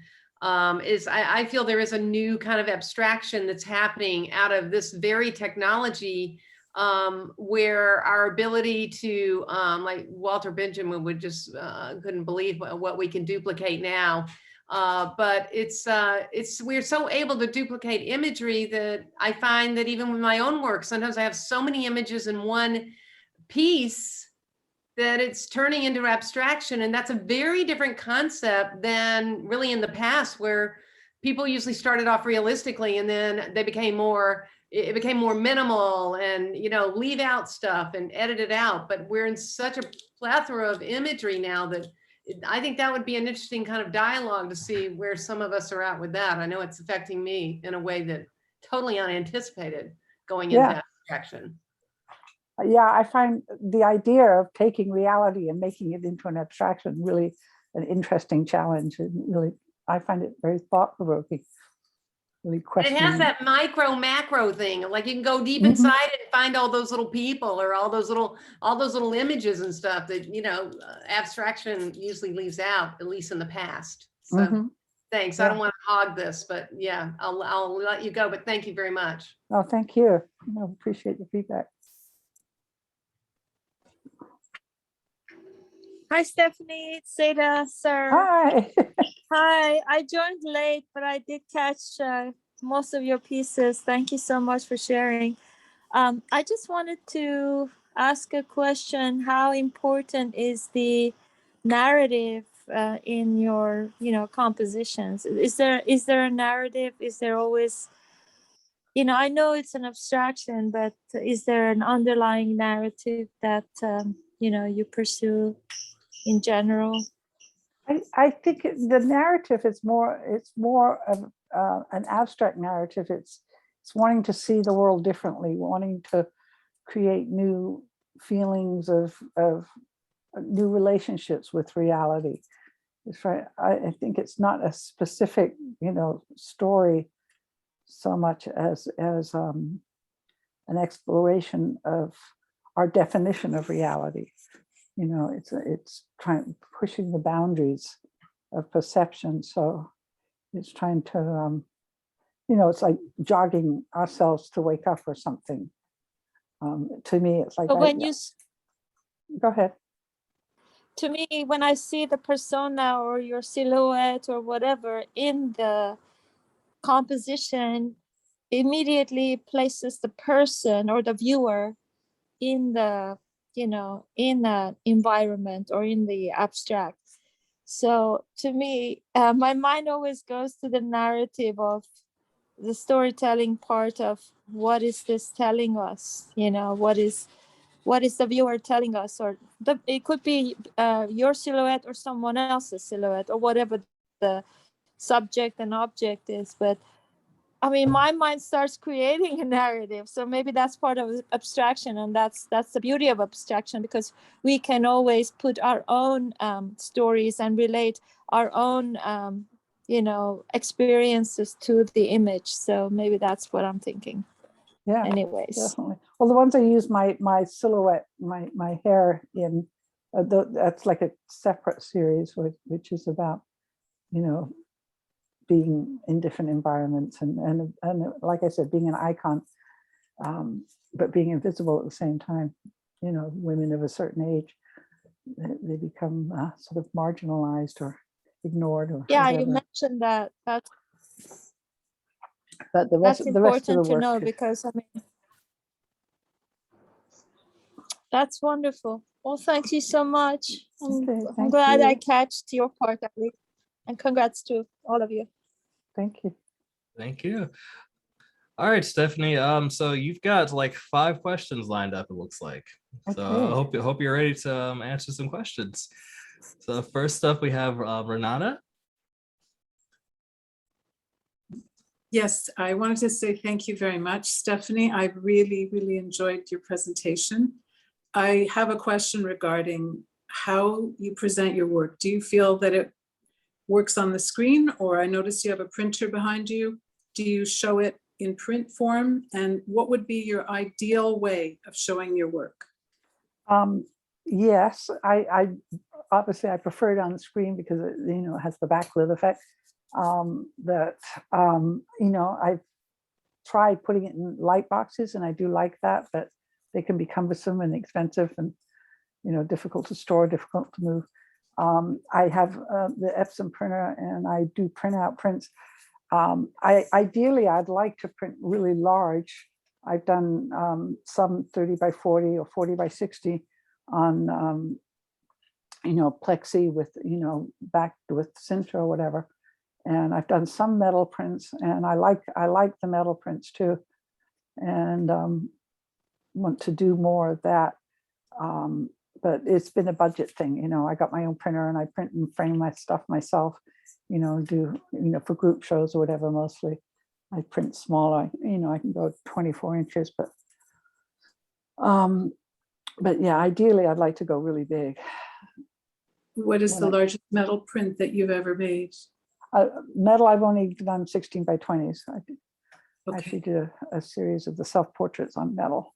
is I feel there is a new kind of abstraction that's happening out of this very technology, where our ability to, like Walter Benjamin would just couldn't believe what we can duplicate now. But we're so able to duplicate imagery that I find that even with my own work, sometimes I have so many images in one piece that it's turning into abstraction. And that's a very different concept than really in the past, where people usually started off realistically and then it became more minimal and, leave out stuff and edit it out. But we're in such a plethora of imagery now that I think that would be an interesting kind of dialogue to see where some of us are at with that. I know it's affecting me in a way that totally unanticipated going into that direction. Yeah, I find the idea of taking reality and making it into an abstraction really an interesting challenge. And really, I find it very thought-provoking. Really questioning. It has that micro macro thing. Like you can go deep inside it and find all those little people or all those little images and stuff that, abstraction usually leaves out, at least in the past. So thanks. Yeah. I don't want to hog this, but yeah, I'll let you go, but thank you very much. Oh, thank you. I appreciate the feedback. Hi, Stephanie. It's Seda, sir. Hi. Hi. I joined late, but I did catch most of your pieces. Thank you so much for sharing. I just wanted to ask a question. How important is the narrative in your, compositions? Is there a narrative? Is there always, I know it's an abstraction, but is there an underlying narrative that, you pursue in general? I think the narrative is it's more of an abstract narrative. It's wanting to see the world differently, wanting to create new feelings of new relationships with reality. It's right. I think it's not a specific, story so much as an exploration of our definition of reality. It's pushing the boundaries of perception. So it's trying to, it's like jogging ourselves to wake up or something. To me, it's like, But when go ahead. To me, when I see the persona or your silhouette or whatever in the composition, immediately places the person or the viewer in the, in the environment or in the abstract. So to me, my mind always goes to the narrative of the storytelling part of what is this telling us, what is the viewer telling us, or it could be your silhouette or someone else's silhouette or whatever the subject and object is. But I mean, my mind starts creating a narrative. So maybe that's part of abstraction, and that's the beauty of abstraction, because we can always put our own stories and relate our own experiences to the image. So maybe that's what I'm thinking. Yeah, anyways. Definitely. Well, the ones I use my silhouette, my hair in, that's like a separate series, which is about, being in different environments and like I said, being an icon, but being invisible at the same time. Women of a certain age, they become sort of marginalized or ignored or yeah, whatever. you mentioned that. But the rest of the important to work know, is, because I mean, that's wonderful. Well, thank you so much. Okay, I'm thank glad I you. catched your part, at least. And congrats to all of you. Thank you. Thank you. All right, Stephanie. So you've got like 5 questions lined up, it looks like. So Okay. I hope you're ready to answer some questions. So first up, we have Renata. Yes, I wanted to say thank you very much, Stephanie. I really, really enjoyed your presentation. I have a question regarding how you present your work. Do you feel that it works on the screen, or I notice you have a printer behind you? Do you show it in print form? And what would be your ideal way of showing your work? Yes, I obviously I prefer it on the screen because it, it has the backlit effect. I've tried putting it in light boxes, and I do like that, but they can be cumbersome and expensive and difficult to store, difficult to move. I have the Epson printer, and I do print out prints. Ideally, I'd like to print really large. I've done some 30 by 40 or 40 by 60 on plexi with backed with Sintra or whatever. And I've done some metal prints, and I like the metal prints too, and want to do more of that. But it's been a budget thing. I got my own printer, and I print and frame my stuff myself. Do for group shows or whatever. Mostly, I print smaller. I can go 24 inches, but yeah, ideally, I'd like to go really big. What is the largest metal print that you've ever made? Metal, I've only done 16 by 20s. I Okay. actually did a series of the self-portraits on metal.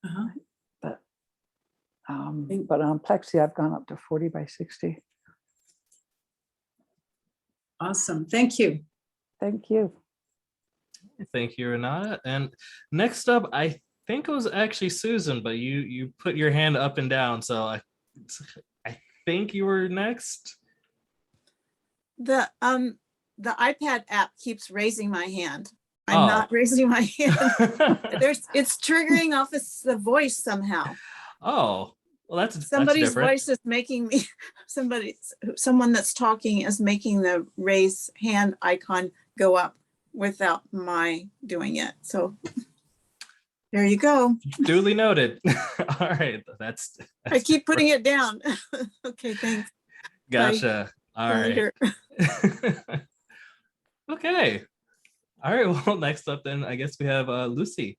Uh-huh. But on plexi, I've gone up to 40 by 60. Awesome. Thank you. Thank you. Thank you, Renata. And next up, I think it was actually Susan, but you put your hand up and down, so I think you were next. The iPad app keeps raising my hand. I'm not raising my hand. It's triggering off the voice somehow. Oh, Well, that's Somebody's different. voice is making me, someone that's talking is making the raise hand icon go up without my doing it. So there you go. Duly noted. All right, that's I keep putting it down. Okay, thanks. Gotcha. All right. Later. Okay. All right. Well, next up then, I guess we have Lucy.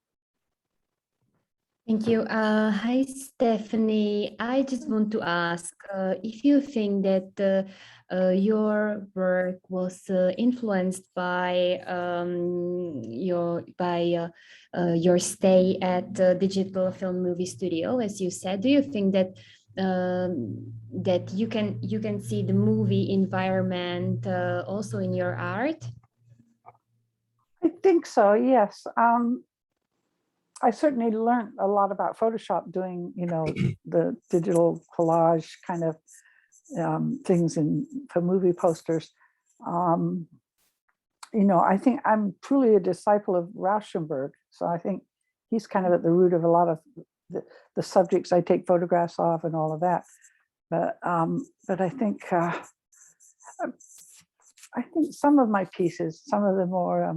Thank you. Hi, Stephanie. I just want to ask if you think that your work was influenced by your stay at the Digital Film Movie Studio, as you said. Do you think that that you can see the movie environment also in your art? I think so, yes. I certainly learned a lot about Photoshop doing, the digital collage kind of things for movie posters. I think I'm truly a disciple of Rauschenberg. So I think he's kind of at the root of a lot of the subjects I take photographs of and all of that. But I think some of my pieces, some of the more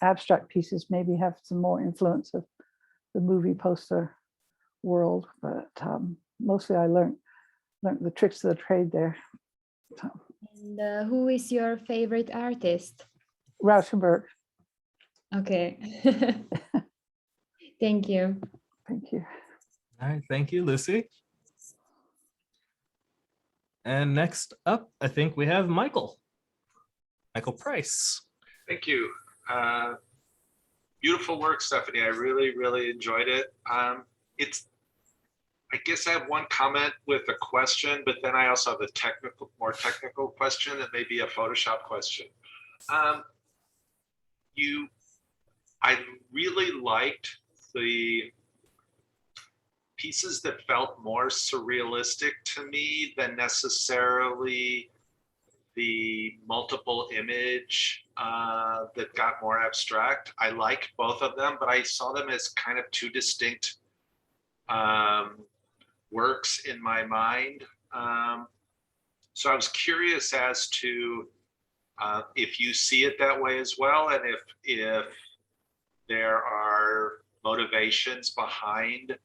abstract pieces maybe have some more influence of the movie poster world, but mostly I learned the tricks of the trade there. So. And who is your favorite artist? Rauschenberg. Okay. Thank you. Thank you. All right, thank you, Lucy. And next up, I think we have Michael Price. Thank you. Beautiful work, Stephanie. I really, really enjoyed it. I guess I have one comment with a question, but then I also have a more technical question that may be a Photoshop question. I really liked the pieces that felt more surrealistic to me than necessarily the multiple image that got more abstract. I liked both of them, but I saw them as kind of two distinct works in my mind. So I was curious as to if you see it that way as well, and if there are motivations behind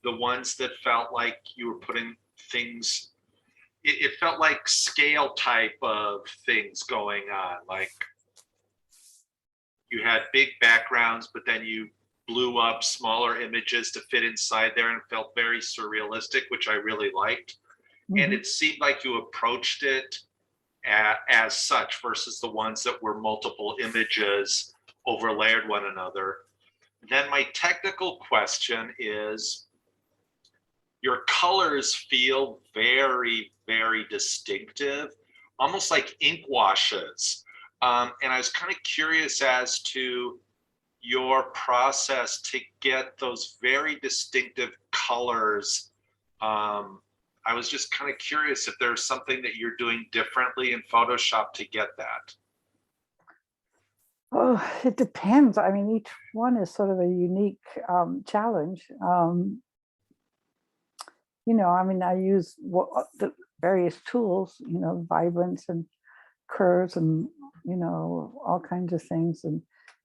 the ones that felt like you were putting things, it felt like scale type of things going on. Like you had big backgrounds, but then you blew up smaller images to fit inside there and felt very surrealistic, which I really liked. Mm-hmm. And it seemed like you approached it as such versus the ones that were multiple images overlaid one another. Then my technical question is, your colors feel very, very distinctive, almost like ink washes. And I was kind of curious as to your process to get those very distinctive colors. I was just kind of curious if there's something that you're doing differently in Photoshop to get that. Oh, it depends. I mean, each one is sort of a unique challenge. I use the various tools, vibrance and curves and, all kinds of things,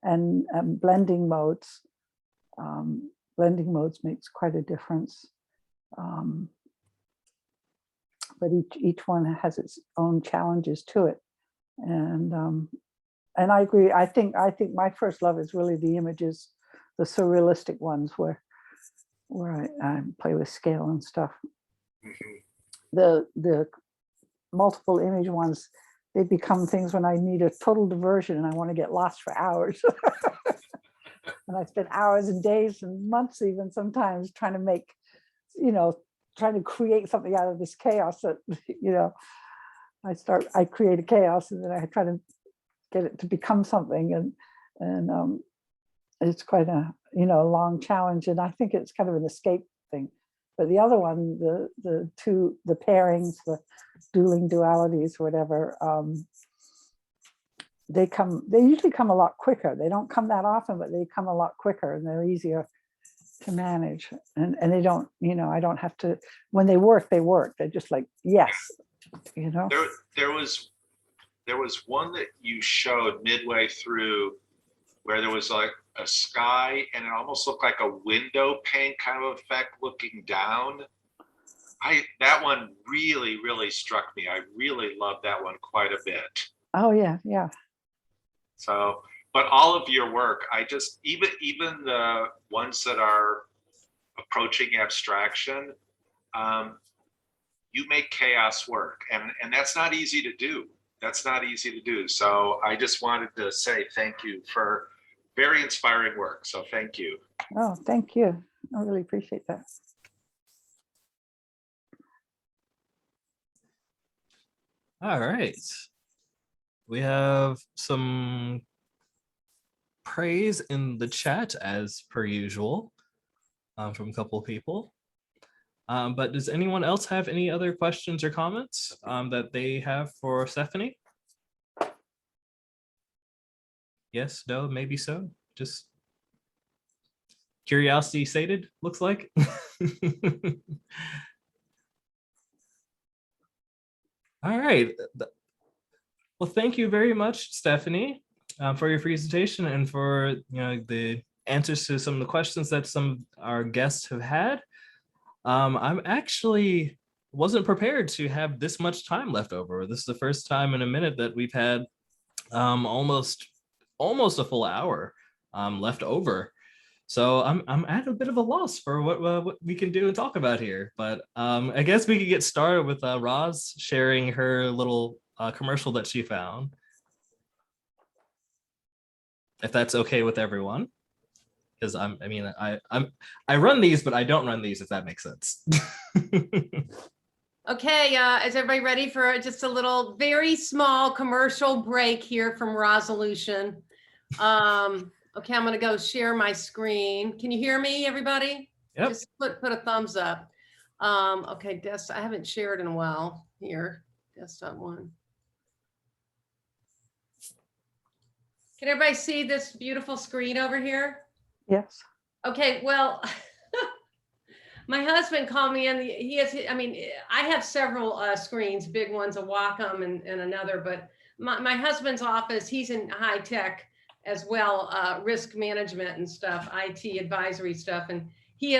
and blending modes. Blending modes makes quite a difference. But each one has its own challenges to it. And I agree. I think my first love is really the images, the surrealistic ones where I play with scale and stuff. Mm-hmm. The multiple image ones, they become things when I need a total diversion and I want to get lost for hours. And I spend hours and days and months even sometimes trying to make, trying to create something out of this chaos that, I create a chaos and then I try to get it to become something, and it's quite a long challenge, and I think it's kind of an escape thing. But the other one, the pairings, the dueling dualities, whatever, they usually come a lot quicker. They don't come that often, but they come a lot quicker and they're easier to manage, and they don't, you know, I don't have to, when they work, they're just like, yes, you know. There was one that you showed midway through where there was like a sky and it almost looked like a window pane kind of effect looking down. That one really struck me. I really loved that one quite a bit. Oh yeah, yeah. So, but all of your work, I just, even the ones that are approaching abstraction, you make chaos work, and that's not easy to do. That's not easy to do. So I just wanted to say thank you for very inspiring work. So thank you. Oh, thank you. I really appreciate that. All right. We have some praise in the chat as per usual from a couple of people. But does anyone else have any other questions or comments that they have for Stephanie? Yes, no, maybe so. Just curiosity sated, looks like. All right. Well, thank you very much, Stephanie, for your presentation and for the answers to some of the questions that some of our guests have had. I'm actually wasn't prepared to have this much time left over. This is the first time in a minute that we've had almost a full hour left over. So I'm at a bit of a loss for what we can do and talk about here. But I guess we could get started with Roz sharing her little commercial that she found, if that's okay with everyone. Because I run these, but I don't run these, if that makes sense. Okay, is everybody ready for just a little, very small commercial break here from Rosolution? Okay, I'm gonna go share my screen. Can you hear me, everybody? Yep. Just put a thumbs up. Okay, I haven't shared in a while here. Desktop one. Can everybody see this beautiful screen over here? Yes. Okay, well, my husband called me and I have several screens, big ones, a Wacom and another, but my husband's office, he's in high tech as well, risk management and stuff, IT advisory stuff. And he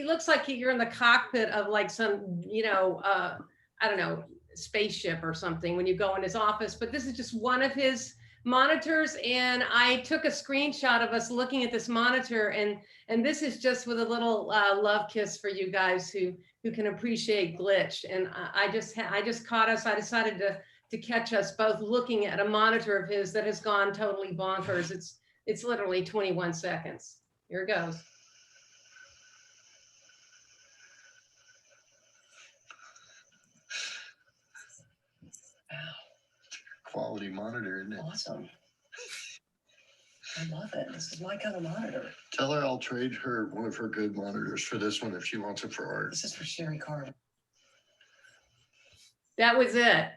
looks like you're in the cockpit of like some, I don't know, spaceship or something when you go in his office, but this is just one of his monitors, and I took a screenshot of us looking at this monitor, and this is just with a little love kiss for you guys who can appreciate glitch. And I just caught us. I decided to catch us both looking at a monitor of his that has gone totally bonkers. It's literally 21 seconds. Here it goes. Quality monitor, isn't it? Awesome. I love it. This is my kind of monitor. Tell her I'll trade her one of her good monitors for this one if she wants it for art. This is for Sherry Carter. That was it.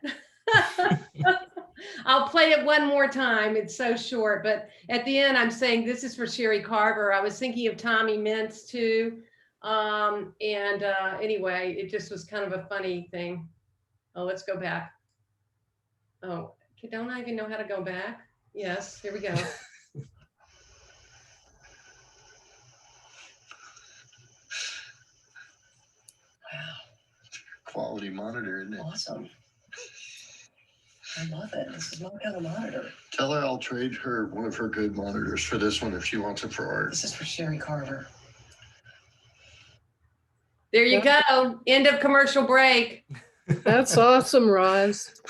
I'll play it one more time. It's so short, but at the end, I'm saying this is for Sherry Carver. I was thinking of Tommy Mintz too. Anyway, it just was kind of a funny thing. Oh, let's go back. Oh, don't I even know how to go back? Yes, here we go. Wow. Quality monitor, isn't it? Awesome. I love it. This is my kind of monitor. Tell her I'll trade her one of her good monitors for this one if she wants it for art. This is for Sherry Carter. There you go. End of commercial break. That's awesome, Roz.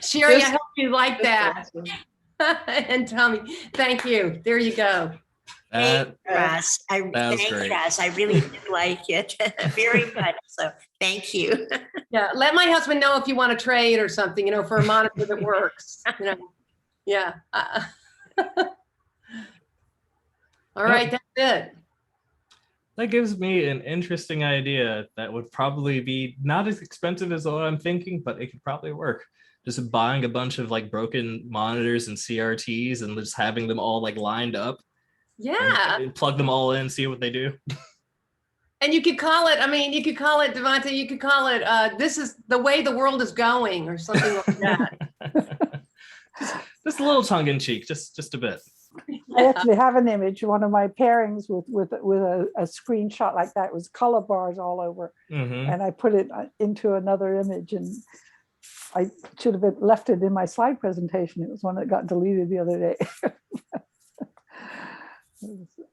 Sherry, I hope you like that. Awesome. And Tommy, thank you. There you go. Thank you, Roz. I really did like it very much. So thank you. Yeah, let my husband know if you want to trade or something, for a monitor that works. Yeah. All right, that's it. That gives me an interesting idea that would probably be not as expensive as what I'm thinking, but it could probably work. Just buying a bunch of like broken monitors and CRTs and just having them all like lined up Yeah. And plug them all in, see what they do. And you could call it, I mean, you could call it, Davonte, you could call it, this is the way the world is going, or something like that. Just a little tongue in cheek, just a bit. I actually have an image, one of my pairings with a screenshot like that. It was color bars all over. And I put it into another image, and I should have left it in my slide presentation. It was one that got deleted the other day.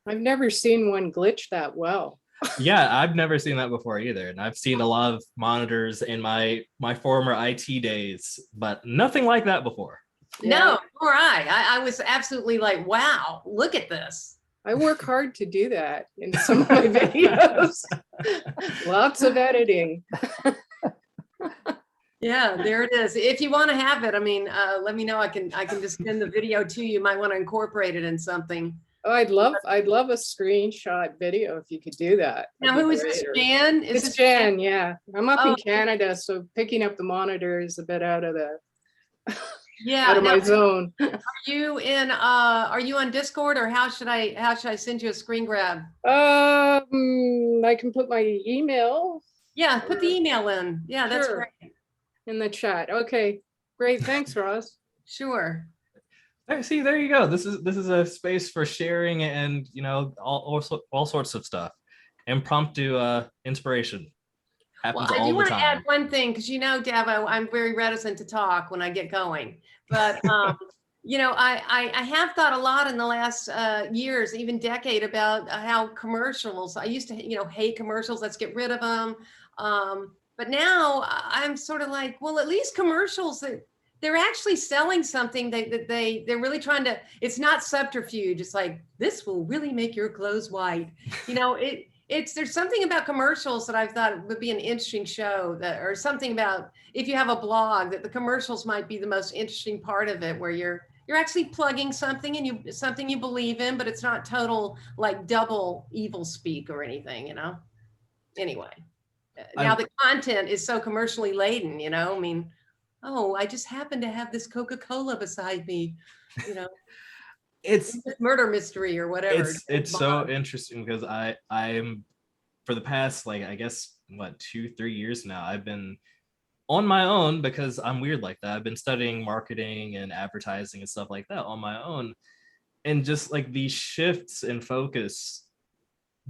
I've never seen one glitch that well. Yeah, I've never seen that before either. And I've seen a lot of monitors in my former IT days, but nothing like that before. No, nor I was absolutely like, wow, look at this. I work hard to do that in some of my videos. Lots of editing. Yeah, there it is. If you want to have it, I mean, let me know. I can just send the video to you. You might want to incorporate it in something. Oh, I'd love a screenshot video if you could do that. Now, who is this, Jan? It's Jan, yeah. I'm up in Canada, so picking up the monitor is a bit out of the out of my zone. Are you on Discord, or how should I send you a screen grab? I can put my email. Yeah, put the email in. Yeah, that's great. In the chat. Okay, great. Thanks, Roz. Sure. See, there you go. This is a space for sharing and, you know, all sorts of stuff. Impromptu inspiration happens well, all the time. I do want to add one thing, because you know, Davo, I'm very reticent to talk when I get going. But you know, I have thought a lot in the last years, even decade, about how commercials. I used to, you know, hate commercials. Let's get rid of them. But now I'm sort of like, well, at least commercials that they're actually selling something they're really trying to, it's not subterfuge. It's like, this will really make your clothes white. You know, there's something about commercials that I've thought would be an interesting show, or something about, if you have a blog, that the commercials might be the most interesting part of it, where you're actually plugging something and something you believe in, but it's not total like double evil speak or anything, you know? Anyway, now the content is so commercially laden, you know, I mean, oh, I just happen to have this Coca-Cola beside me, you know, it's murder mystery or whatever. It's so interesting, because I'm for the past, like, I guess, what, 2-3 years now, I've been on my own, because I'm weird like that. I've been studying marketing and advertising and stuff like that on my own. And just like these shifts in focus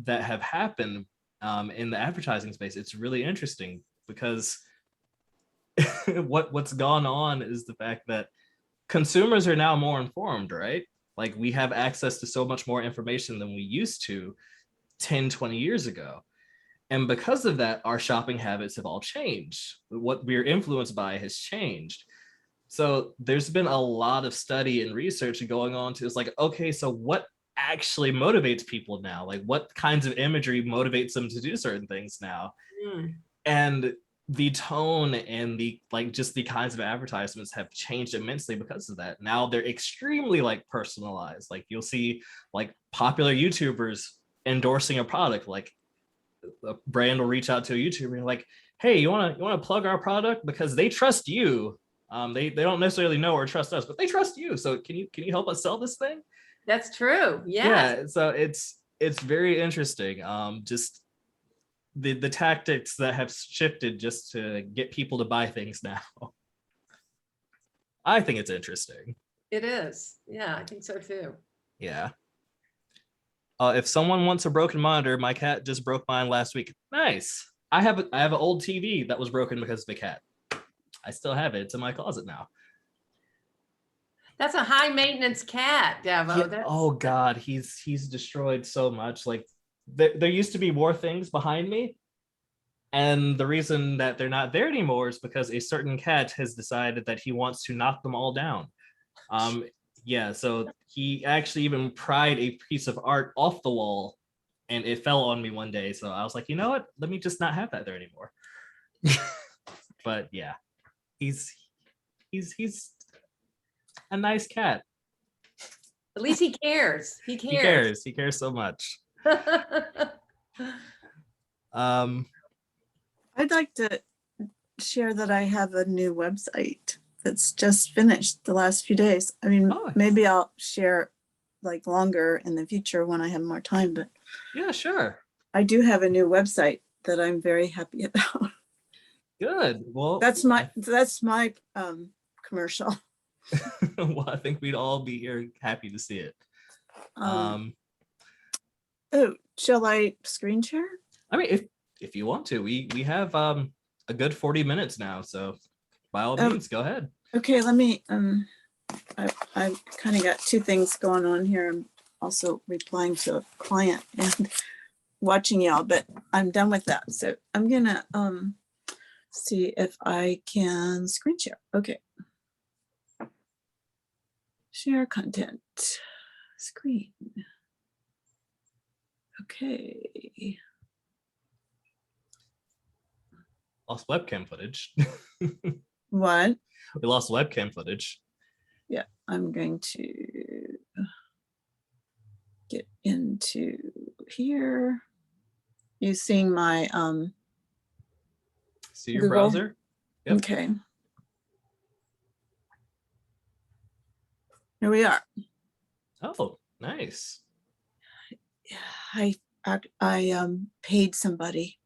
that have happened in the advertising space, it's really interesting, because what's gone on is the fact that consumers are now more informed, right? Like, we have access to so much more information than we used to 10-20 years ago. And because of that, our shopping habits have all changed. What we're influenced by has changed. So there's been a lot of study and research going on to, it's like, okay, so what actually motivates people now? Like, what kinds of imagery motivates them to do certain things now? And the tone and the, like, just the kinds of advertisements have changed immensely because of that. Now they're extremely, like, personalized. Like, you'll see, like, popular YouTubers endorsing a product. Like, a brand will reach out to a YouTuber and like, hey, you want to plug our product, because they trust you. They don't necessarily know or trust us, but they trust you. So can you help us sell this thing? That's true. Yeah. So it's very interesting. Just the tactics that have shifted just to get people to buy things now. I think it's interesting. It is. Yeah, I think so too. Yeah. If someone wants a broken monitor, my cat just broke mine last week. Nice. I have an old TV that was broken because of the cat. I still have it. It's in my closet now. That's a high maintenance cat, Davo. Yeah, oh God, he's destroyed so much. Like, there used to be more things behind me, and the reason that they're not there anymore is because a certain cat has decided that he wants to knock them all down. Yeah, so he actually even pried a piece of art off the wall, and it fell on me one day. So I was like, you know what? Let me just not have that there anymore. But yeah, he's a nice cat. At least he cares. He cares. He cares so much. I'd like to share that I have a new website that's just finished the last few days. I mean, maybe I'll share like longer in the future when I have more time, but Yeah, sure. I do have a new website that I'm very happy about. Good. Well, That's my commercial. well, I think we'd all be here happy to see it. Oh, shall I screen share? I mean, if you want to, we have a good 40 minutes now, so by all means, go ahead. Okay, let me I've kind of got two things going on here. I'm also replying to a client and watching y'all, but I'm done with that. So I'm gonna see if I can screen share. Okay. Share content. Screen. Okay. Lost webcam footage. What? We lost webcam footage. Yeah, I'm going to get into here. You seeing my See your Google? browser? Yep. Okay. Here we are. Oh, nice. I paid somebody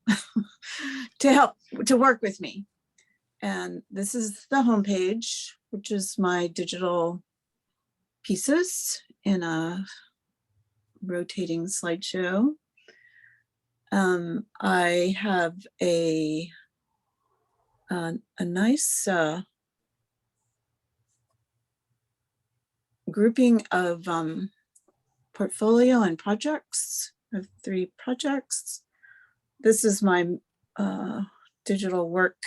to work with me. And this is the homepage, which is my digital pieces in a rotating slideshow. I have a nice grouping of portfolio and projects. I have 3 projects. This is my digital work,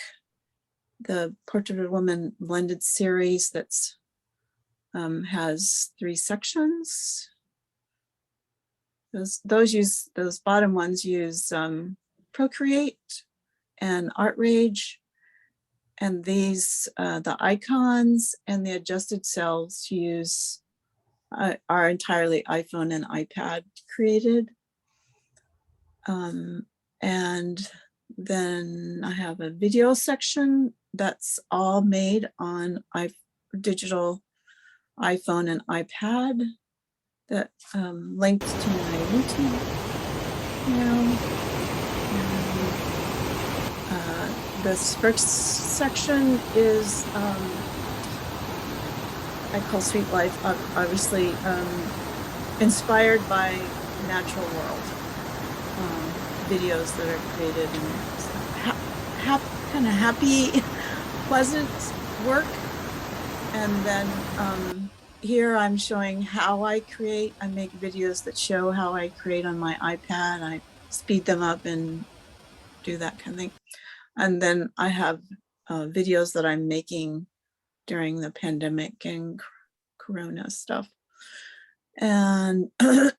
the Portrait of a Woman blended series that's has 3 sections. Those bottom ones use Procreate and ArtRage, and these the icons and the adjusted cells use are entirely iPhone and iPad created. And then I have a video section that's all made on digital iPhone and iPad that linked to my YouTube channel. This first section is I call Sweet Life, obviously inspired by natural world videos that are created and kind of happy, pleasant work. And then here I'm showing how I create. I make videos that show how I create on my iPad. I speed them up and do that kind of thing. And then I have videos that I'm making during the pandemic and Corona stuff. And I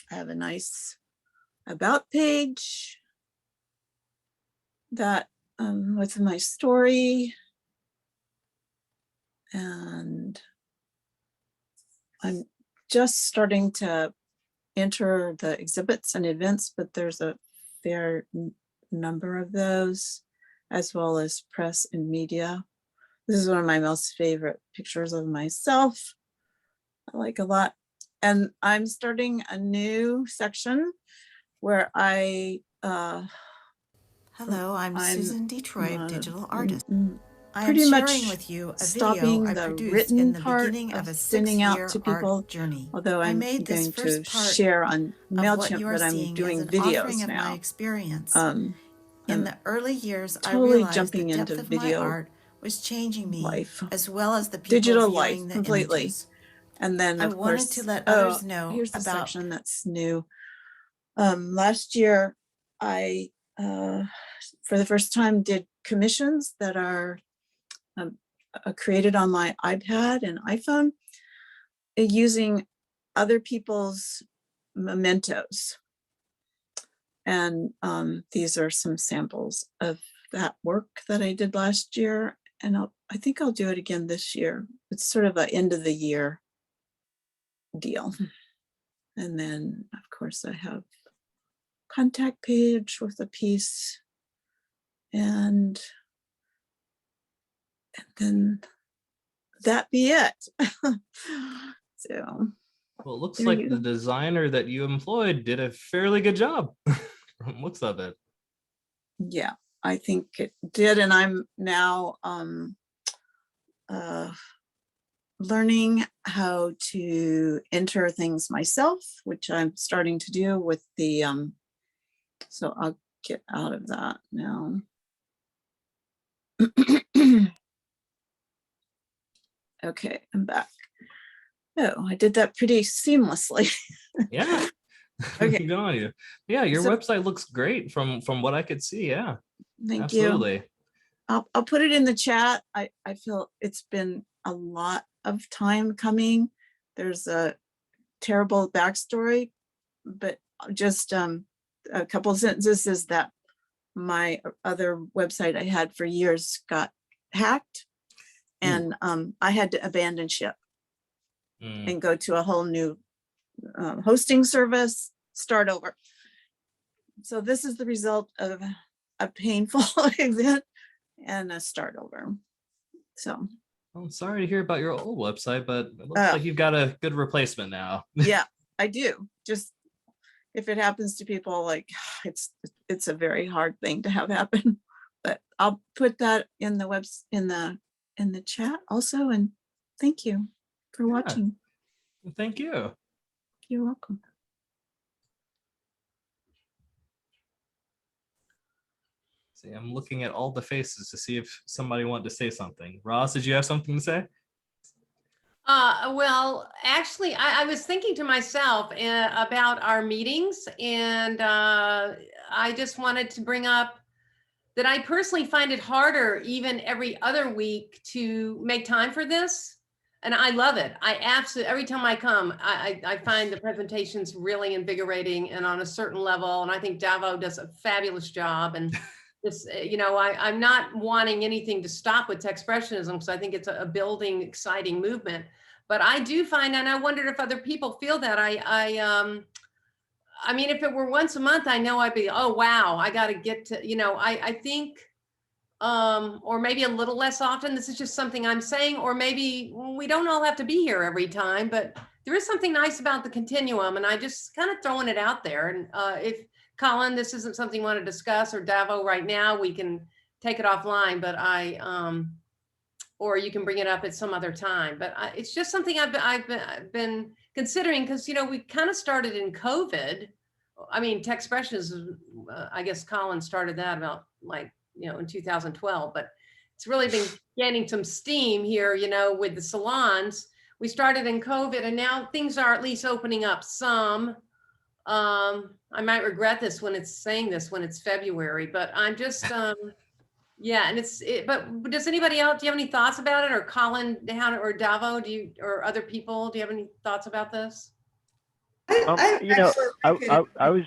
have a nice about page that with my story. And I'm just starting to enter the exhibits and events, but there's a fair number of those, as well as press and media. This is one of my most favorite pictures of myself. I like a lot. And I'm starting a new section where Hello, I'm Susan Detroit, digital artist. I am pretty much sharing with you a stopping video I the produced written in the part beginning of a sending out 6-year to people, art journey. although I I'm made this going to first part share on of what MailChimp, you are but I'm seeing doing as an videos offering of my now. experience. In In the early years, I totally realized jumping the depth into of my video art was changing me, life, as well as the people digital viewing life the completely. images. And then I of wanted course, to let others know here's the about section that's new. Last year, I, for the first time, did commissions that are created on my iPad and iPhone using other people's mementos. And these are some samples of that work that I did last year. And I think I'll do it again this year. It's sort of an end of the year deal. And then of course I have contact page with a piece, and then that be it. So, Well, it looks there like you the go. designer that you employed did a fairly good job from looks of it. Yeah, I think it did. And I'm now learning how to enter things myself, which I'm starting to do with the, so I'll get out of that now. Okay, I'm back. Oh, I did that pretty seamlessly. Yeah. Okay. Good on you. Yeah, your So- website looks great from what I could see. Yeah. Thank you. Absolutely. I'll put it in the chat. I feel it's been a lot of time coming. There's a terrible backstory, but just a couple of sentences is that my other website I had for years got hacked, and I had to abandon ship and go to a whole new hosting service, start over. So this is the result of a painful event and a start over. So I'm sorry to hear about your old website, but it looks like you've got a good replacement now. yeah, I do. Just if it happens to people, like it's a very hard thing to have happen. But I'll put that in the in the chat also. And thank you for watching. Thank you. You're welcome. See, I'm looking at all the faces to see if somebody wanted to say something. Ross, did you have something to say? Well, actually, I was thinking to myself about our meetings, and I just wanted to bring up that I personally find it harder even every other week to make time for this. And I love it. I absolutely, every time I come, I find the presentations really invigorating and on a certain level. And I think Davo does a fabulous job. And this, you know, I'm not wanting anything to stop with Techspressionism because I think it's a building, exciting movement. But I do find, and I wondered if other people feel that. I mean, if it were once a month, I know I'd be, oh, wow, I got to get to, you know, I think, or maybe a little less often. This is just something I'm saying, or maybe we don't all have to be here every time, but there is something nice about the continuum, and I just kind of throwing it out there. And if Colin, this isn't something you want to discuss, or Davo right now, we can take it offline, but or you can bring it up at some other time. But it's just something I've been considering, because, you know, we kind of started in COVID. I mean, Techspressionism, I guess Colin started that about like, you know, in 2012, but it's really been gaining some steam here, you know, with the salons. We started in COVID, and now things are at least opening up some. I might regret this when it's saying this when it's February, but I'm just, yeah. And but does anybody else, do you have any thoughts about it? Or Colin or Davo, or other people, do you have any thoughts about this? You know, I was,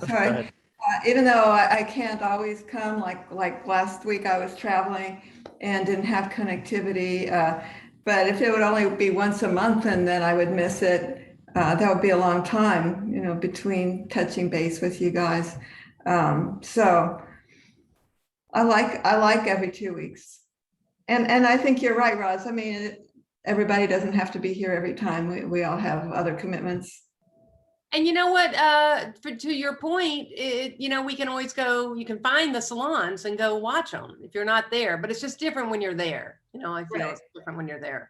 sorry. Even though I can't always come, like last week I was traveling and didn't have connectivity. But if it would only be once a month and then I would miss it, that would be a long time, you know, between touching base with you guys. So I like every 2 weeks. And I think you're right, Roz. I mean, everybody doesn't have to be here every time. We all have other commitments. And you know what, to your point, you know, we can always go, you can find the salons and go watch them if you're not there, but it's just different when you're there. You know, I feel it's different when you're there.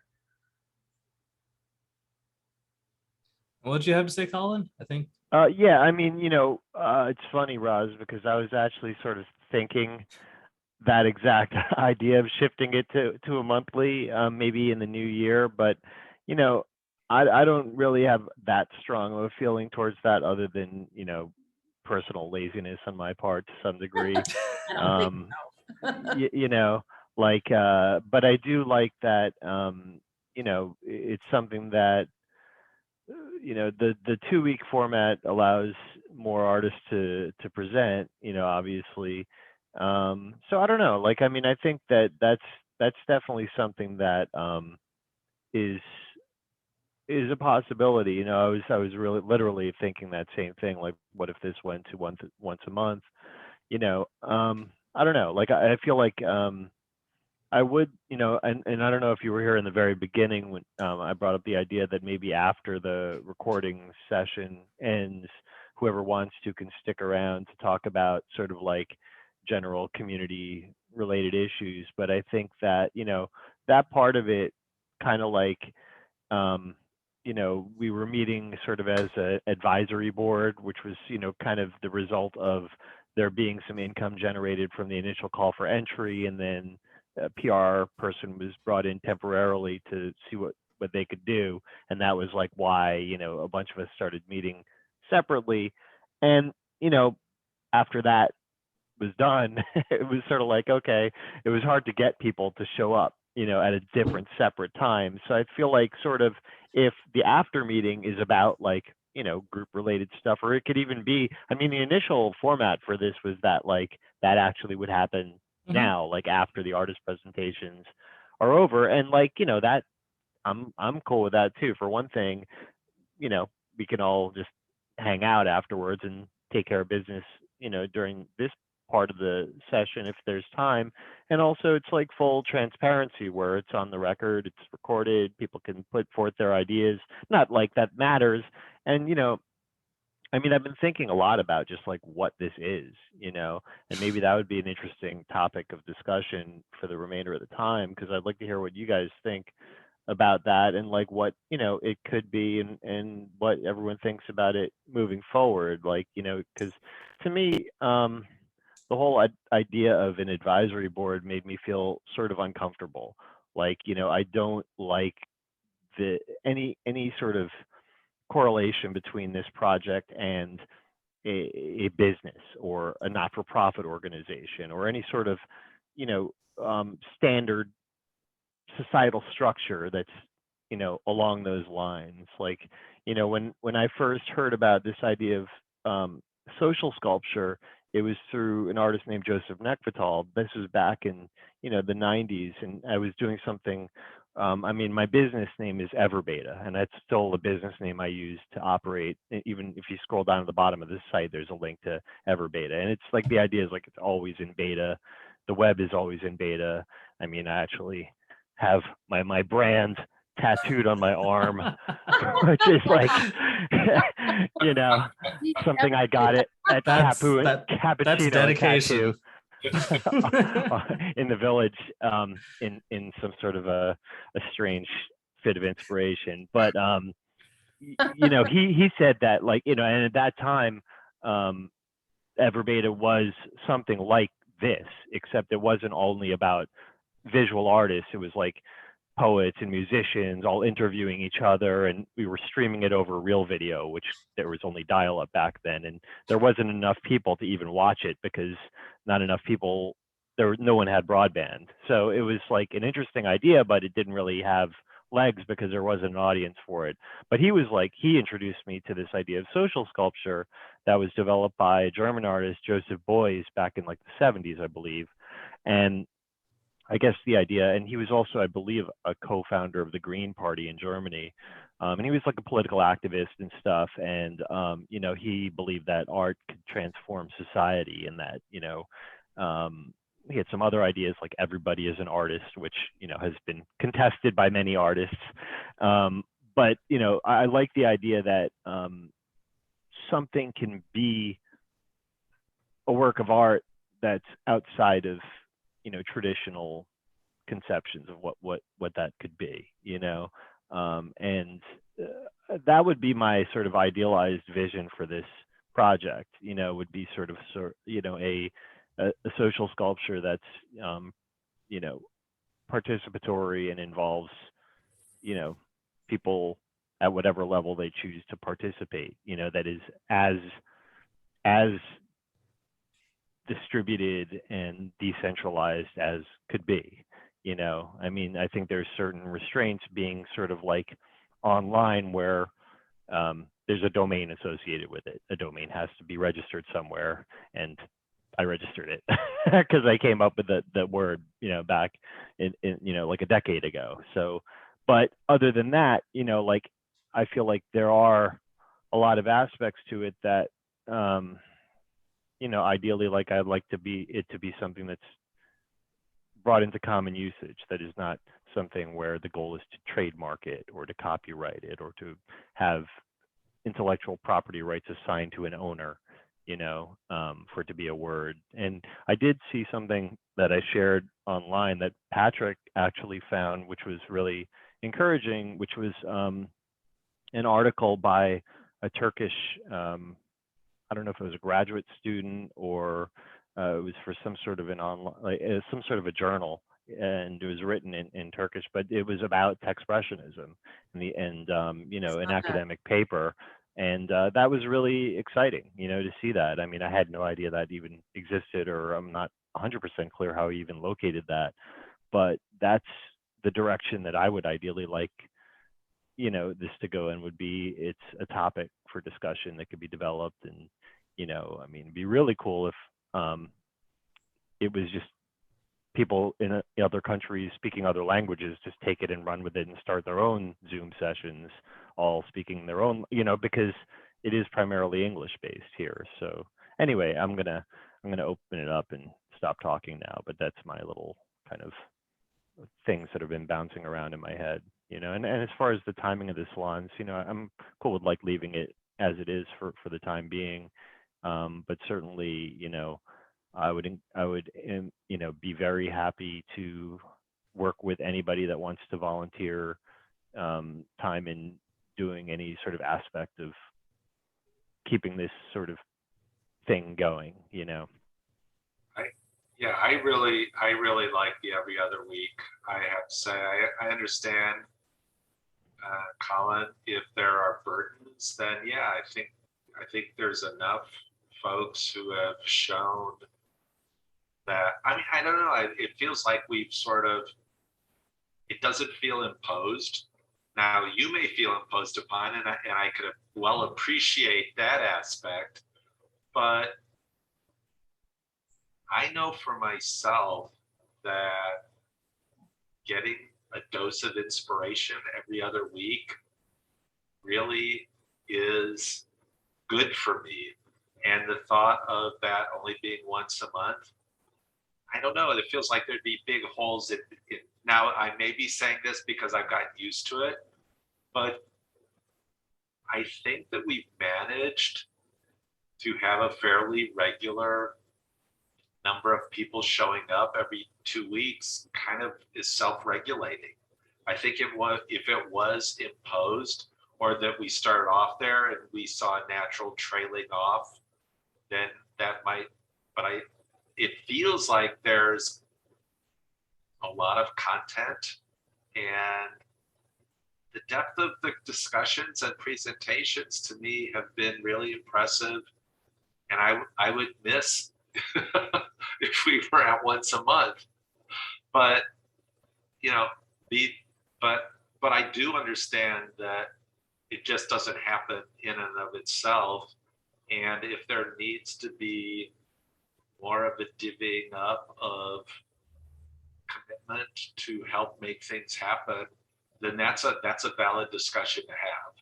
What did you have to say, Colin? I think. Yeah, I mean, you know, it's funny, Roz, because I was actually sort of thinking that exact idea of shifting it to a monthly, maybe in the new year. But, you know, I don't really have that strong of a feeling towards that, other than, you know, personal laziness on my part to some degree. You know, like, but I do like that, you know, it's something that, you know, the 2-week format allows more artists to present, you know, obviously. So I don't know, like, I mean, I think that's definitely something that is a possibility. You know, I was really literally thinking that same thing, like, what if this went to once a month? You know, I don't know, like, I feel like I would, and I don't know if you were here in the very beginning when I brought up the idea that maybe after the recording session ends, whoever wants to can stick around to talk about sort of like general community related issues. But I think that, that part of it kind of like, we were meeting sort of as an advisory board, which was, kind of the result of there being some income generated from the initial call for entry, and then a PR person was brought in temporarily to see what they could do. And that was like why, a bunch of us started meeting separately. And, after that was done, it was sort of like, okay, it was hard to get people to show up, at a different separate time. So I feel like sort of if the after meeting is about like, group related stuff, or it could even be, I mean, the initial format for this was that like that actually would happen now, like after the artist presentations are over. And like, that I'm cool with that too. For one thing, we can all just hang out afterwards and take care of business, during this part of the session if there's time. And also it's like full transparency where it's on the record, it's recorded, people can put forth their ideas, not like that matters. And I mean, I've been thinking a lot about just like what this is, and maybe that would be an interesting topic of discussion for the remainder of the time, because I'd like to hear what you guys think about that and like what, it could be, and what everyone thinks about it moving forward. Like, because to me, the whole idea of an advisory board made me feel sort of uncomfortable. Like, I don't like any sort of correlation between this project and a business or a not-for-profit organization or any sort of, standard societal structure that's, along those lines. Like, when I first heard about this idea of social sculpture, it was through an artist named Joseph Nekvital. This was back in, the 90s, and I was doing something. I mean, my business name is Everbeta, and that's still the business name I use to operate. Even if you scroll down to the bottom of this site, there's a link to Everbeta. And it's like, the idea is like, it's always in beta. The web is always in beta. I mean, I actually have my brand tattooed on my arm, which is like, something I got it at Cappuccino dedication. In the village, in some sort of a strange fit of inspiration. But he said that, like, and at that time, Everbeta was something like this, except it wasn't only about visual artists. It was like poets and musicians all interviewing each other, and we were streaming it over real video, which there was only dial-up back then, and there wasn't enough people to even watch it because not enough people, no one had broadband. So it was like an interesting idea, but it didn't really have legs because there wasn't an audience for it. But he introduced me to this idea of social sculpture that was developed by a German artist, Joseph Beuys, back in like the 70s, I believe. And I guess the idea, and he was also, I believe, a co-founder of the Green Party in Germany. And he was like a political activist and stuff. And, he believed that art could transform society, and that, he had some other ideas like everybody is an artist, which, has been contested by many artists. But, I like the idea that something can be a work of art that's outside of, traditional conceptions of what that could be, and that would be my sort of idealized vision for this project, would be sort of, a social sculpture that's, participatory and involves, people at whatever level they choose to participate, that is as distributed and decentralized as could be. I mean, I think there's certain restraints being sort of like online where there's a domain associated with it. A domain has to be registered somewhere, and I registered it because I came up with the word, back in like a decade ago. So, but other than that, like, I feel like there are a lot of aspects to it that, ideally, like, I'd like to be something that's brought into common usage. That is not something where the goal is to trademark it or to copyright it or to have intellectual property rights assigned to an owner, you know, for it to be a word. And I did see something that I shared online that Patrick actually found, which was really encouraging, which was an article by a Turkish, I don't know if it was a graduate student or it was for some sort of an online, like, some sort of a journal, and it was written in Turkish, but it was about Techspressionism and you know, an academic paper. And that was really exciting, you know, to see that. I mean, I had no idea that even existed, or I'm not 100% clear how he even located that, but that's the direction that I would ideally like, you know, this to go in. Would be, it's a topic for discussion that could be developed. And, you know, I mean, it'd be really cool if it was just people in other countries speaking other languages just take it and run with it and start their own Zoom sessions, all speaking their own, you know, because it is primarily English based here. So anyway, I'm gonna open it up and stop talking now, but that's my little kind of things that have been bouncing around in my head, you know. And as far as the timing of the salons, you know, I'm cool with like leaving it as it is for the time being, but certainly, you know, I would you know, be very happy to work with anybody that wants to volunteer time in doing any sort of aspect of keeping this sort of thing going, you know. I really like the every other week. I have to say, I understand, Colin, if there are burdens, then yeah, I think there's enough folks who have shown that, I mean, I don't know, it feels like we've sort of, it doesn't feel imposed. Now, you may feel imposed upon, and I could well appreciate that aspect, but I know for myself that getting a dose of inspiration every other week really is good for me. And the thought of that only being once a month, I don't know, it feels like there'd be big holes in now, I may be saying this because I've gotten used to it, but I think that we've managed to have a fairly regular number of people showing up every 2 weeks, kind of is self-regulating. I think if it was imposed, or that we started off there and we saw a natural trailing off, then that might, but it feels like there's a lot of content, and the depth of the discussions and presentations to me have been really impressive. And I would miss if we were at once a month, but you know, but I do understand that it just doesn't happen in and of itself. And if there needs to be more of a divvying up of commitment to help make things happen, then that's a valid discussion to have.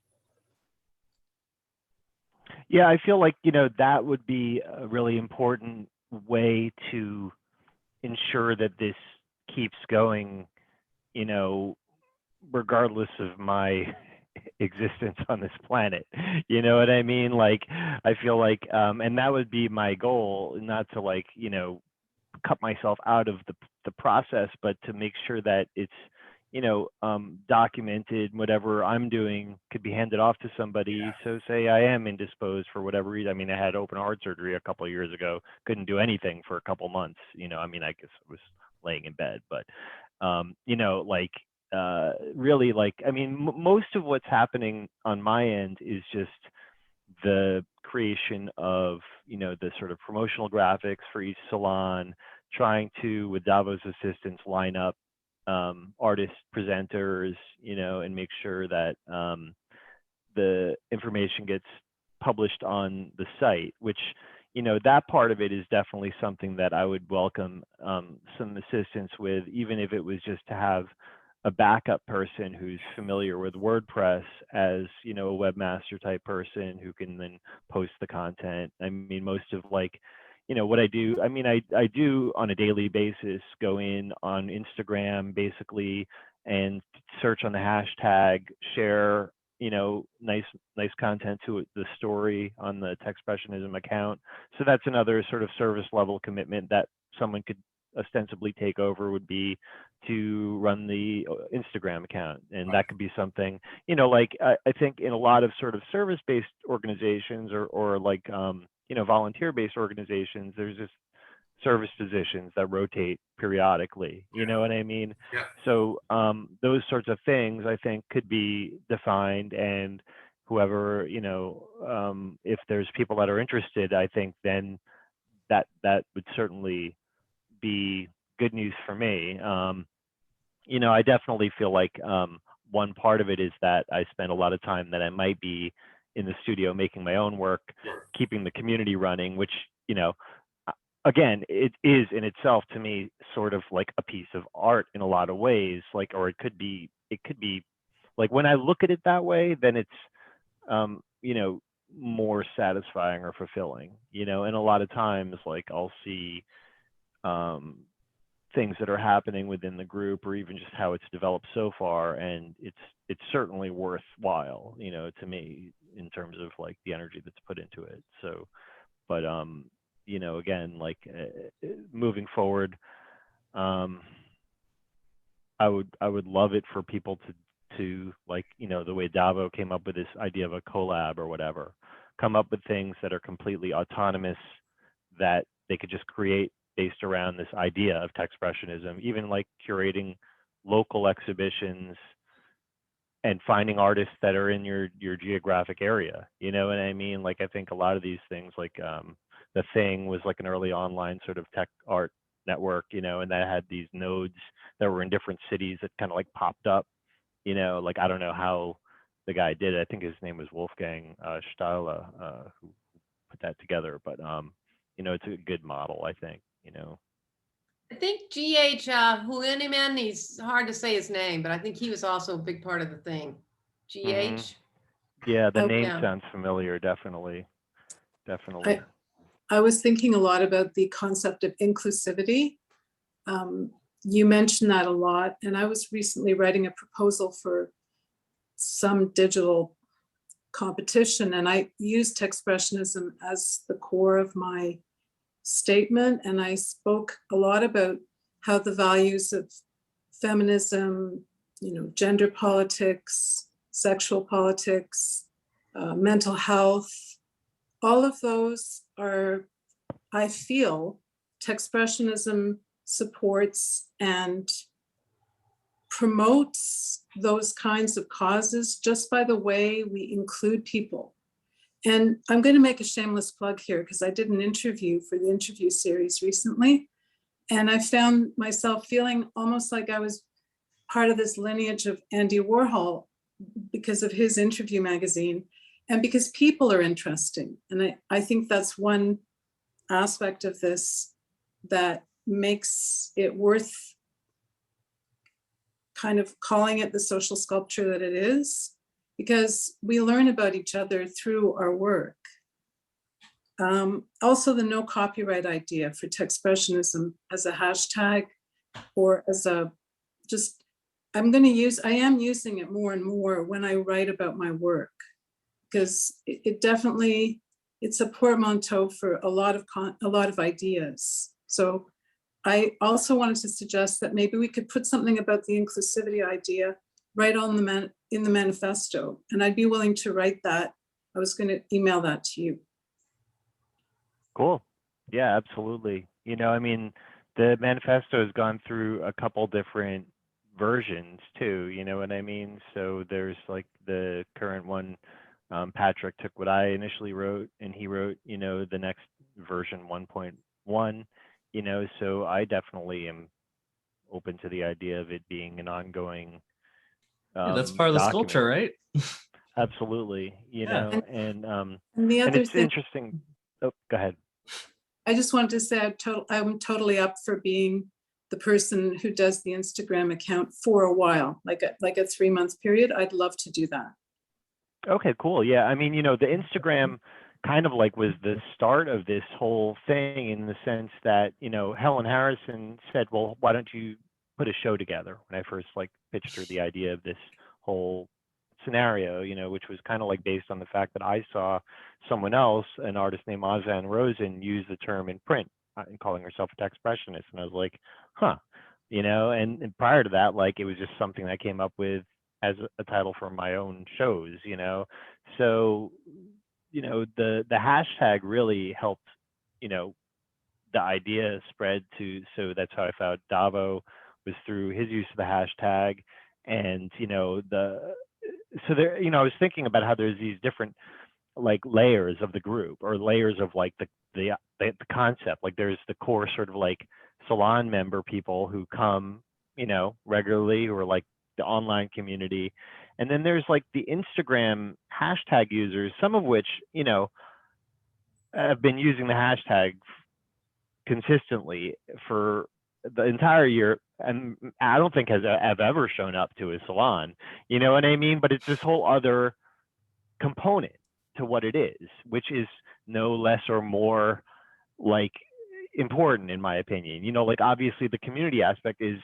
Yeah, I feel like, you know, that would be a really important way to ensure that this keeps going, you know, regardless of my existence on this planet. You know what I mean? Like, I feel like, and that would be my goal, not to, like, you know, cut myself out of the process, but to make sure that it's, you know, documented. Whatever I'm doing could be handed off to somebody. Yeah. So say I am indisposed for whatever reason. I mean, I had open heart surgery a couple of years ago, couldn't do anything for a couple months, you know. I mean, I guess I was laying in bed, but you know, like, really, like, I mean, most of what's happening on my end is just the creation of, you know, the sort of promotional graphics for each salon, trying to, with Davo's assistance, line up artist presenters, you know, and make sure that the information gets published on the site, which, you know, that part of it is definitely something that I would welcome some assistance with, even if it was just to have a backup person who's familiar with WordPress as, you know, a webmaster type person who can then post the content. I mean, most of, like, what I do, I mean, I do on a daily basis go in on Instagram basically and search on the hashtag, share, nice content to the story on the Techspressionism account. So that's another sort of service level commitment that someone could ostensibly take over, would be to run the Instagram account. And that could be something, like I think in a lot of sort of service-based organizations or like, volunteer-based organizations, there's just service positions that rotate periodically, you know what I mean? Yeah. So those sorts of things I think could be defined, and whoever, if there's people that are interested, I think then that would certainly be good news for me. I definitely feel like one part of it is that I spend a lot of time that I might be in the studio making my own work, keeping the community running, which, again, it is in itself to me sort of like a piece of art in a lot of ways, like, or it could be like, when I look at it that way, then it's, more satisfying or fulfilling, and a lot of times, like, I'll see things that are happening within the group, or even just how it's developed so far, and it's certainly worthwhile, to me, in terms of like the energy that's put into it. So, but again, like moving forward, I would love it for people to like, the way Davo came up with this idea of a collab or whatever, come up with things that are completely autonomous that they could just create based around this idea of Techspressionism, even like curating local exhibitions and finding artists that are in your geographic area. You know what I mean? Like, I think a lot of these things, like The Thing was like an early online sort of tech art network, and that had these nodes that were in different cities that kind of like popped up, like, I don't know how the guy did it. I think his name was Wolfgang Stahler, who put that together, but it's a good model, I think, I think G.H. Hueniman, he's hard to say his name, but I think he was also a big part of the thing. G.H. Yeah, the name yeah. sounds familiar, definitely. I was thinking a lot about the concept of inclusivity. You mentioned that a lot, and I was recently writing a proposal for some digital competition, and I used Techspressionism as the core of my statement, and I spoke a lot about how the values of feminism, gender politics, sexual politics, mental health, all of those are, I feel, Techspressionism supports and promotes those kinds of causes just by the way we include people. And I'm going to make a shameless plug here because I did an interview for the interview series recently, and I found myself feeling almost like I was part of this lineage of Andy Warhol because of his interview magazine and because people are interesting. And I think that's one aspect of this that makes it worth kind of calling it the social sculpture that it is, because we learn about each other through our work. Also, the no copyright idea for Techspressionism as a hashtag or as a just, I am using it more and more when I write about my work, because it definitely, it's a portmanteau for a lot of ideas. So I also wanted to suggest that maybe we could put something about the inclusivity idea right on in the manifesto, and I'd be willing to write that. I was going to email that to you. Cool. Yeah, absolutely. I mean, the manifesto has gone through a couple different versions too, you know what I mean? So there's like the current one, Patrick took what I initially wrote and he wrote, the next version 1.1, so I definitely am open to the idea of it being an ongoing that's part of the sculpture, right? Absolutely. And the other and it's thing, interesting. Oh, go ahead. I just wanted to say I'm totally up for being the person who does the Instagram account for a while, like a 3-month period. I'd love to do that. Okay, cool. Yeah, I mean, the Instagram kind of like was the start of this whole thing, in the sense that, you know, Helen Harrison said, well, why don't you put a show together, when I first like pitched her the idea of this whole scenario, you know, which was kind of like based on the fact that I saw someone else, an artist named Ozan Rosen, use the term in print and calling herself a Techspressionist. And I was like, huh, you know, and prior to that, like, it was just something I came up with as a title for my own shows, you know. So, you know, the hashtag really helped, you know, the idea spread to, so that's how I found Davo, was through his use of the hashtag. And, you know, so there, you know, I was thinking about how there's these different like layers of the group, or layers of like the concept. Like there's the core sort of like salon member people who come, you know, regularly, who are like the online community. And then there's like the Instagram hashtag users, some of which, you know, have been using the hashtag consistently for the entire year, and I don't think have ever shown up to a salon, you know what I mean? But it's this whole other component to what it is, which is no less or more like important, in my opinion. You know, like obviously the community aspect is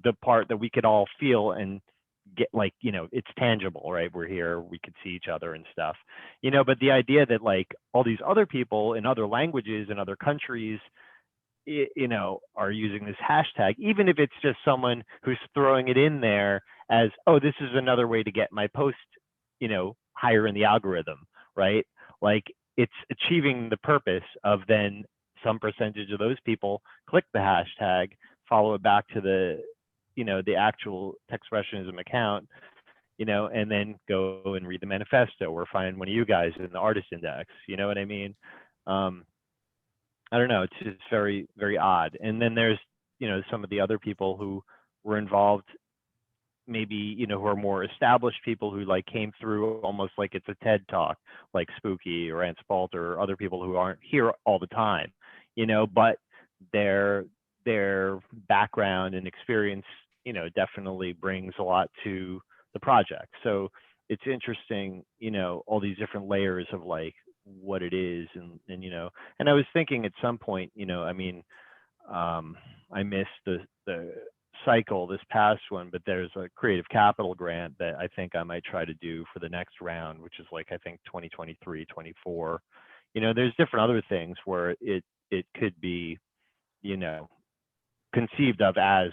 the part that we could all feel and get, like, you know, it's tangible, right? We're here, we could see each other and stuff, you know. But the idea that like all these other people in other languages and other countries, you know, are using this hashtag, even if it's just someone who's throwing it in there as, oh, this is another way to get my post, you know, higher in the algorithm, right? Like it's achieving the purpose of then some percentage of those people click the hashtag, follow it back to the, you know, the actual Techspressionism account, you know, and then go and read the manifesto or find one of you guys in the artist index, you know what I mean? I don't know, it's just very, very odd. And then there's, you know, some of the other people who were involved, maybe, you know, who are more established people who like came through almost like it's a TED talk, like Spooky or Ant Spalter, or other people who aren't here all the time, you know, but their background and experience, you know, definitely brings a lot to the project. So it's interesting, you know, all these different layers of like what it is. And you know, and I was thinking at some point, you know, I mean, I missed the cycle, this past one, but there's a creative capital grant that I think I might try to do for the next round, which is like, I think 2023, 24. You know, there's different other things where it could be, you know, conceived of as,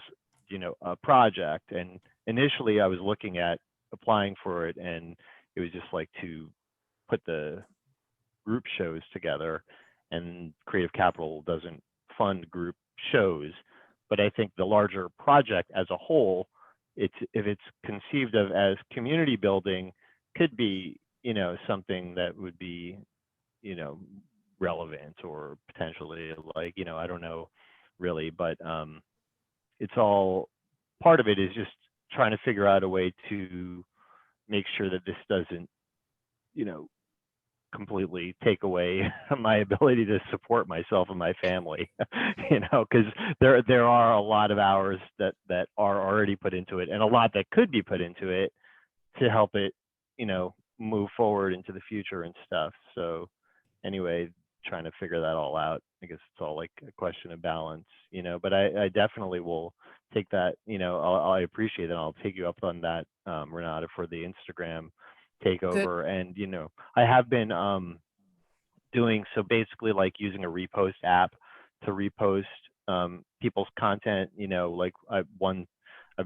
you know, a project. And initially I was looking at applying for it, and it was just like to put the group shows together, and creative capital doesn't fund group shows. But I think the larger project as a whole, if it's conceived of as community building, could be, you know, something that would be, you know, relevant, or potentially like, you know, I don't know really, but it's all, part of it is just trying to figure out a way to make sure that this doesn't, you know, completely take away my ability to support myself and my family, you know, because there are a lot of hours that are already put into it, and a lot that could be put into it to help it, you know, move forward into the future and stuff. So anyway, trying to figure that all out. I guess it's all like a question of balance, you know, but I definitely will take that, you know, I appreciate it. I'll take you up on that, Renata, for the Instagram takeover. And, you know, I have been doing, so basically like using a repost app to repost people's content, you know, like I've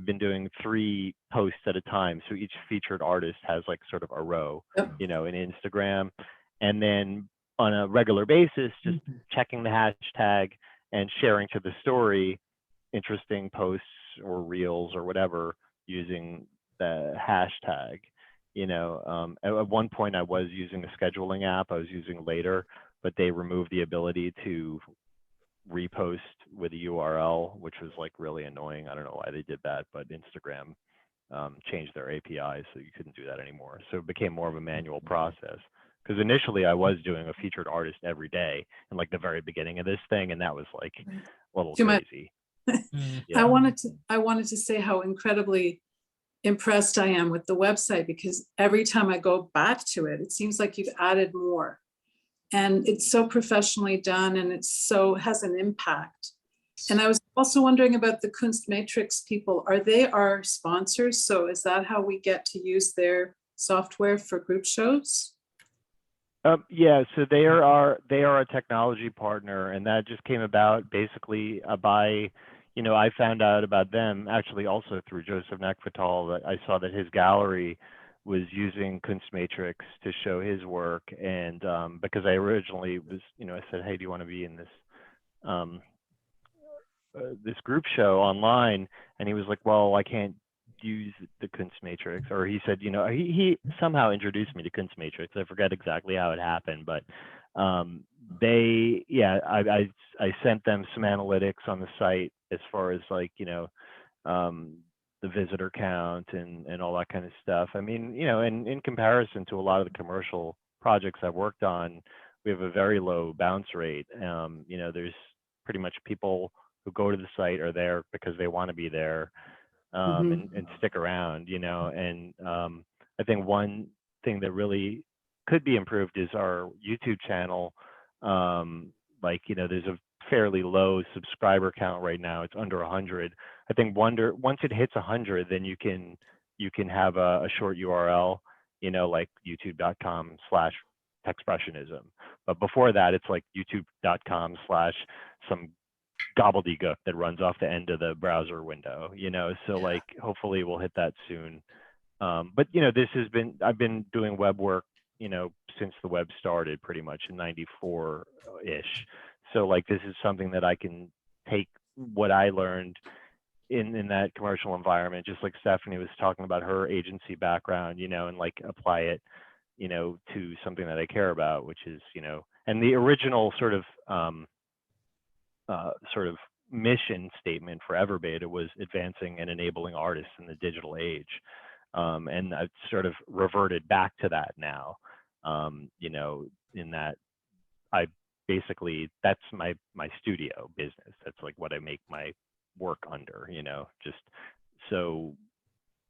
been doing 3 posts at a time. So each featured artist has like sort of a row, you know, in Instagram. And then on a regular basis, just checking the hashtag and sharing to the story interesting posts or reels or whatever using the hashtag. You know, at one point I was using a scheduling app. I was using Later, but they removed the ability to repost with a URL, which was like really annoying. I don't know why they did that, but Instagram changed their API, so you couldn't do that anymore. So it became more of a manual process. Because initially I was doing a featured artist every day in like the very beginning of this thing, and that was like a little crazy. Yeah. I wanted to say how incredibly impressed I am with the website, because every time I go back to it, it seems like you've added more. And it's so professionally done, and has an impact. And I was also wondering about the Kunstmatrix people. Are they our sponsors? So is that how we get to use their software for group shows? Yeah, so they are a technology partner, and that just came about basically by, I found out about them actually also through Joseph Nekvital. That I saw that his gallery was using Kunstmatrix to show his work, and because I originally was, I said, hey, do you want to be in this this group show online? And he was like, well, I can't use the Kunstmatrix. Or he said, he somehow introduced me to Kunstmatrix. I forget exactly how it happened, but I sent them some analytics on the site as far as like, the visitor count and all that kind of stuff. I mean, and in comparison to a lot of the commercial projects I've worked on, we have a very low bounce rate. There's pretty much people who go to the site are there because they want to be there, and stick around, and I think one thing that really could be improved is our YouTube channel. There's a fairly low subscriber count right now. It's under 100. I think once it hits 100, then you can have a short URL, like youtube.com/Techspressionism. But before that, it's like youtube.com/some gobbledygook that runs off the end of the browser window, so like hopefully we'll hit that soon. But I've been doing web work, since the web started pretty much in 94-ish. So like this is something that I can take what I learned in that commercial environment, just like Stephanie was talking about her agency background, and like apply it, to something that I care about, which is, and the original sort of mission statement for Everbeta was advancing and enabling artists in the digital age. And I've sort of reverted back to that now, in that I basically, that's my studio business. That's like what I make my work under, just so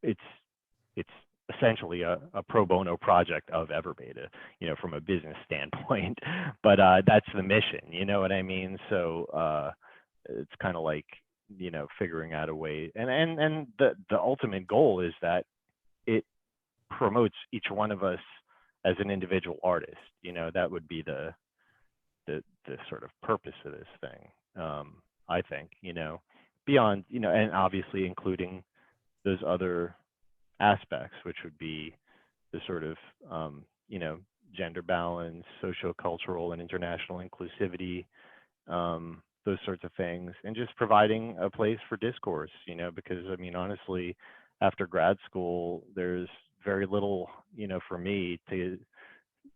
it's essentially a pro bono project of Everbeta, from a business standpoint, but that's the mission, you know what I mean? So it's kind of like, figuring out a way, and the ultimate goal is that it promotes each one of us as an individual artist. That would be the sort of purpose of this thing, I think, beyond, and obviously including those other aspects, which would be the sort of, gender balance, socio-cultural and international inclusivity, those sorts of things, and just providing a place for discourse, because I mean, honestly, after grad school, there's very little, for me to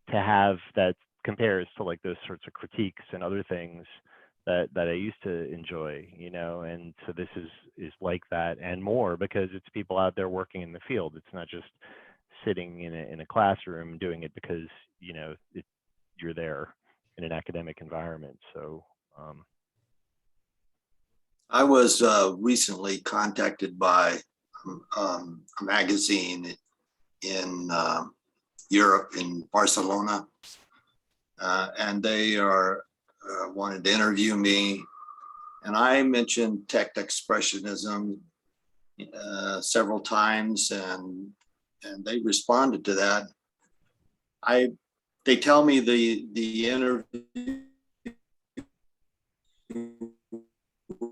have that compares to like those sorts of critiques and other things that I used to enjoy, and so this is like that and more, because it's people out there working in the field. It's not just sitting in a classroom doing it because, you're there in an academic environment. So I was recently contacted by a magazine in Europe, in Barcelona, and they wanted to interview me, and I mentioned Techspressionism several times, and they responded to that. They tell me the interview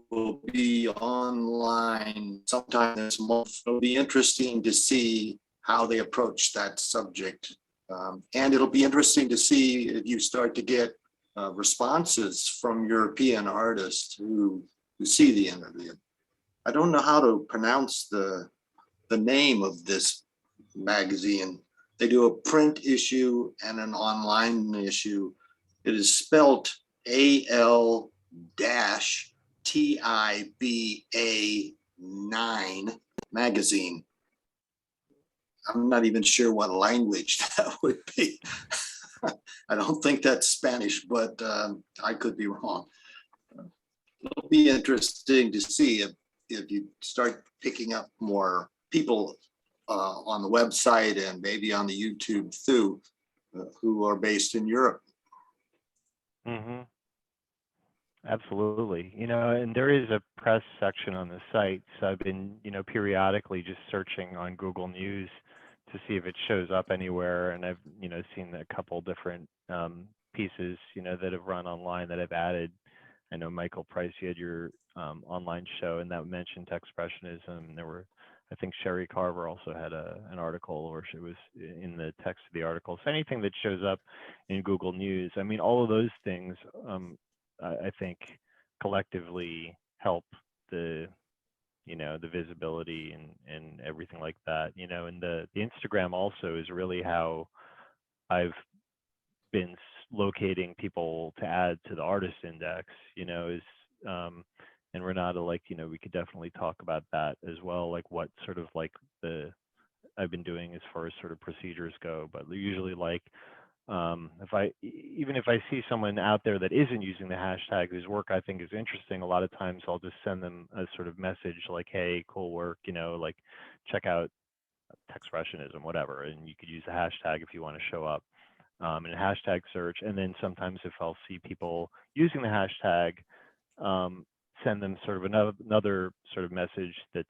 will be online sometime this month. It'll be interesting to see how they approach that subject, and it'll be interesting to see if you start to get responses from European artists who see the interview. I don't know how to pronounce the name of this magazine. They do a print issue and an online issue. It is spelt AL-TIBA9 magazine. I'm not even sure what language that would be. I don't think that's Spanish, but I could be wrong. It'll be interesting to see if you start picking up more people on the website and maybe on the YouTube too, who are based in Europe. Mm-hmm. Absolutely. And there is a press section on the site. So I've been, periodically just searching on Google News to see if it shows up anywhere. And I've, seen a couple different pieces, that have run online that I've added. I know Michael Price, you had your online show, and that mentioned Techspressionism. There were, I think Sherry Carver also had an article, or she was in the text of the article. So anything that shows up in Google News, I mean, all of those things, I think collectively help the the visibility and everything like that, and the Instagram also is really how I've been locating people to add to the artist index, is and Renata, like, we could definitely talk about that as well, like what sort of like I've been doing as far as sort of procedures go. But usually, like, even if I see someone out there that isn't using the hashtag whose work I think is interesting, a lot of times I'll just send them a sort of message like, hey, cool work, like check out Techspressionism, whatever, and you could use the hashtag if you want to show up, and a hashtag search. And then sometimes if I'll see people using the hashtag, send them sort of another sort of message that's,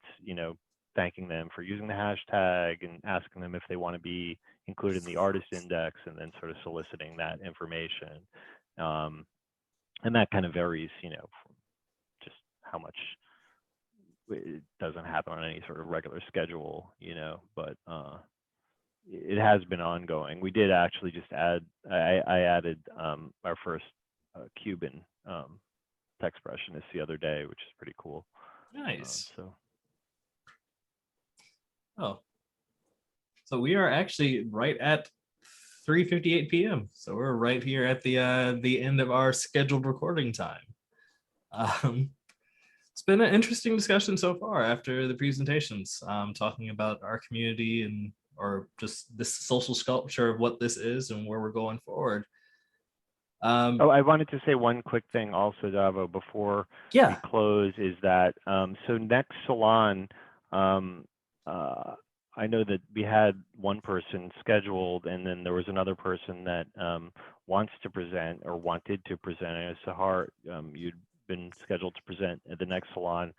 thanking them for using the hashtag and asking them if they want to be included in the artist index, and then sort of soliciting that information. And that kind of varies, from just how much. It doesn't happen on any sort of regular schedule, but it has been ongoing. We did actually just add, I added our first Cuban Techspressionist the other day, which is pretty cool. Nice. So we are actually right at 3:58 p.m. So we're right here at the end of our scheduled recording time. It's been an interesting discussion so far after the presentations, talking about our community or just this social sculpture of what this is and where we're going forward. I wanted to say one quick thing also, Davo, before we close, is that so next salon, I know that we had one person scheduled, and then there was another person that wants to present or wanted to present. I know Sahar, you'd been scheduled to present at the next salon,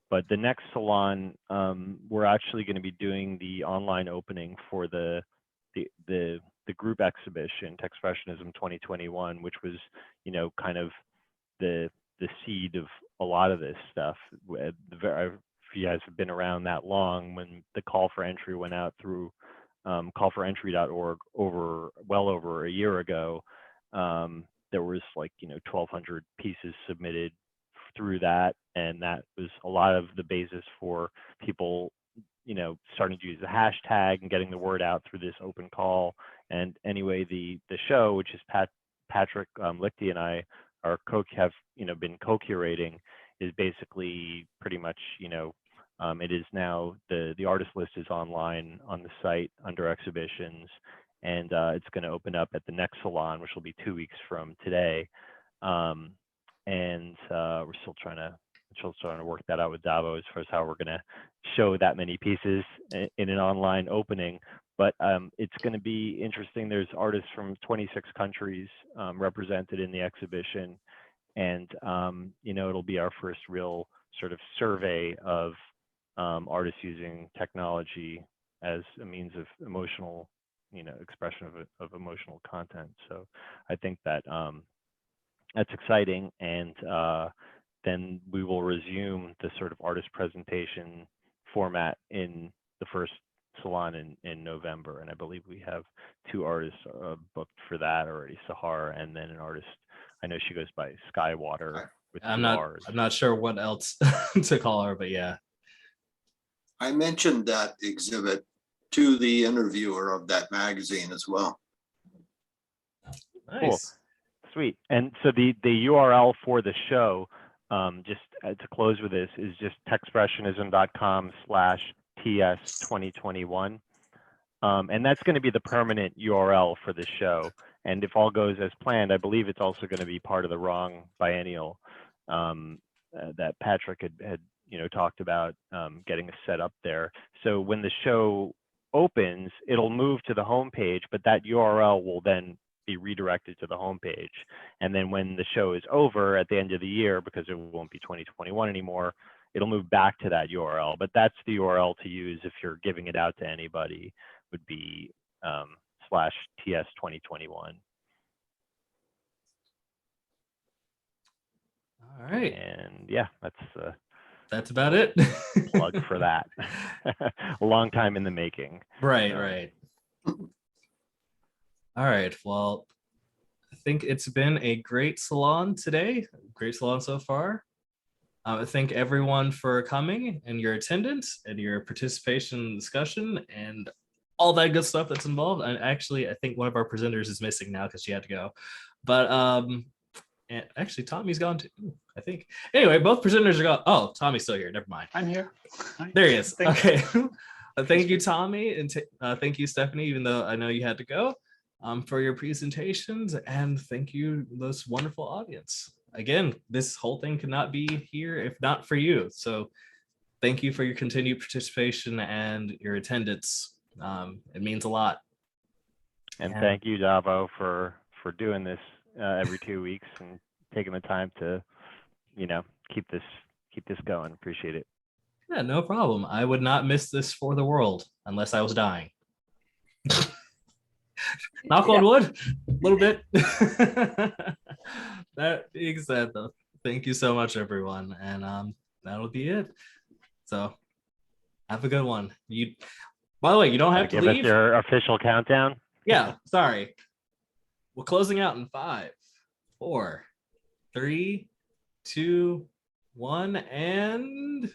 but the next salon, we're actually going to be doing the online opening for the group exhibition, Techspressionism 2021, which was, kind of the seed of a lot of this stuff. If you guys have been around that long, when the call for entry went out through callforentry.org well over a year ago, there was like 1,200 pieces submitted through that, and that was a lot of the basis for people starting to use the hashtag and getting the word out through this open call. And anyway, the show, which is Patrick Lichty and I have been co-curating, is basically pretty much it is now the artist list is online on the site under exhibitions, and it's going to open up at the next salon, which will be 2 weeks from today. And we're still trying to work that out with Davo as far as how we're going to show that many pieces in an online opening. But it's going to be interesting. There's artists from 26 countries represented in the exhibition, and it'll be our first real sort of survey of artists using technology as a means of emotional, expression of emotional content. So I think that that's exciting, and then we will resume the sort of artist presentation format in the first salon in November, and I believe we have 2 artists booked for that already, Sahar, and then an artist, I know she goes by Skywater with I'm 2 Rs. not sure what else to call her, but yeah. I mentioned that exhibit to the interviewer of that magazine as well. Nice. Cool. Sweet. And so the URL for the show, just to close with this, is just techspressionism.com/TS2021. And that's going to be the permanent URL for the show. And if all goes as planned, I believe it's also going to be part of the Wrong Biennial that Patrick had talked about getting us set up there. So when the show opens, it'll move to the home page, but that URL will then be redirected to the home page. And then when the show is over at the end of the year, because it won't be 2021 anymore, it'll move back to that URL. But that's the URL to use if you're giving it out to anybody, would be /TS2021. All right. And yeah, that's about it. Plug for that. A long time in the making. Right. All right. Well, I think it's been a great salon today. Great salon so far. I thank everyone for coming and your attendance and your participation in the discussion and all that good stuff that's involved. And actually, I think one of our presenters is missing now because she had to go. But and actually, Tommy's gone too, I think. Anyway, both presenters are gone. Oh, Tommy's still here. Never mind. I'm here. There he is. Okay. Thank you, Tommy, and thank you, Stephanie, even though I know you had to go, for your presentations, and thank you, this wonderful audience. Again, this whole thing could not be here if not for you. So thank you for your continued participation and your attendance. It means a lot. And thank you, Davo, for doing this every 2 weeks and taking the time to, keep this going. Appreciate it. Yeah, no problem. I would not miss this for the world unless I was dying. Knock on wood, a little bit. That being said, though, thank you so much, everyone, and that'll be it. So, have a good one. By the way, you don't have to give leave. Us your official countdown. Yeah, sorry. We're closing out in 5, 4, 3, 2, 1, and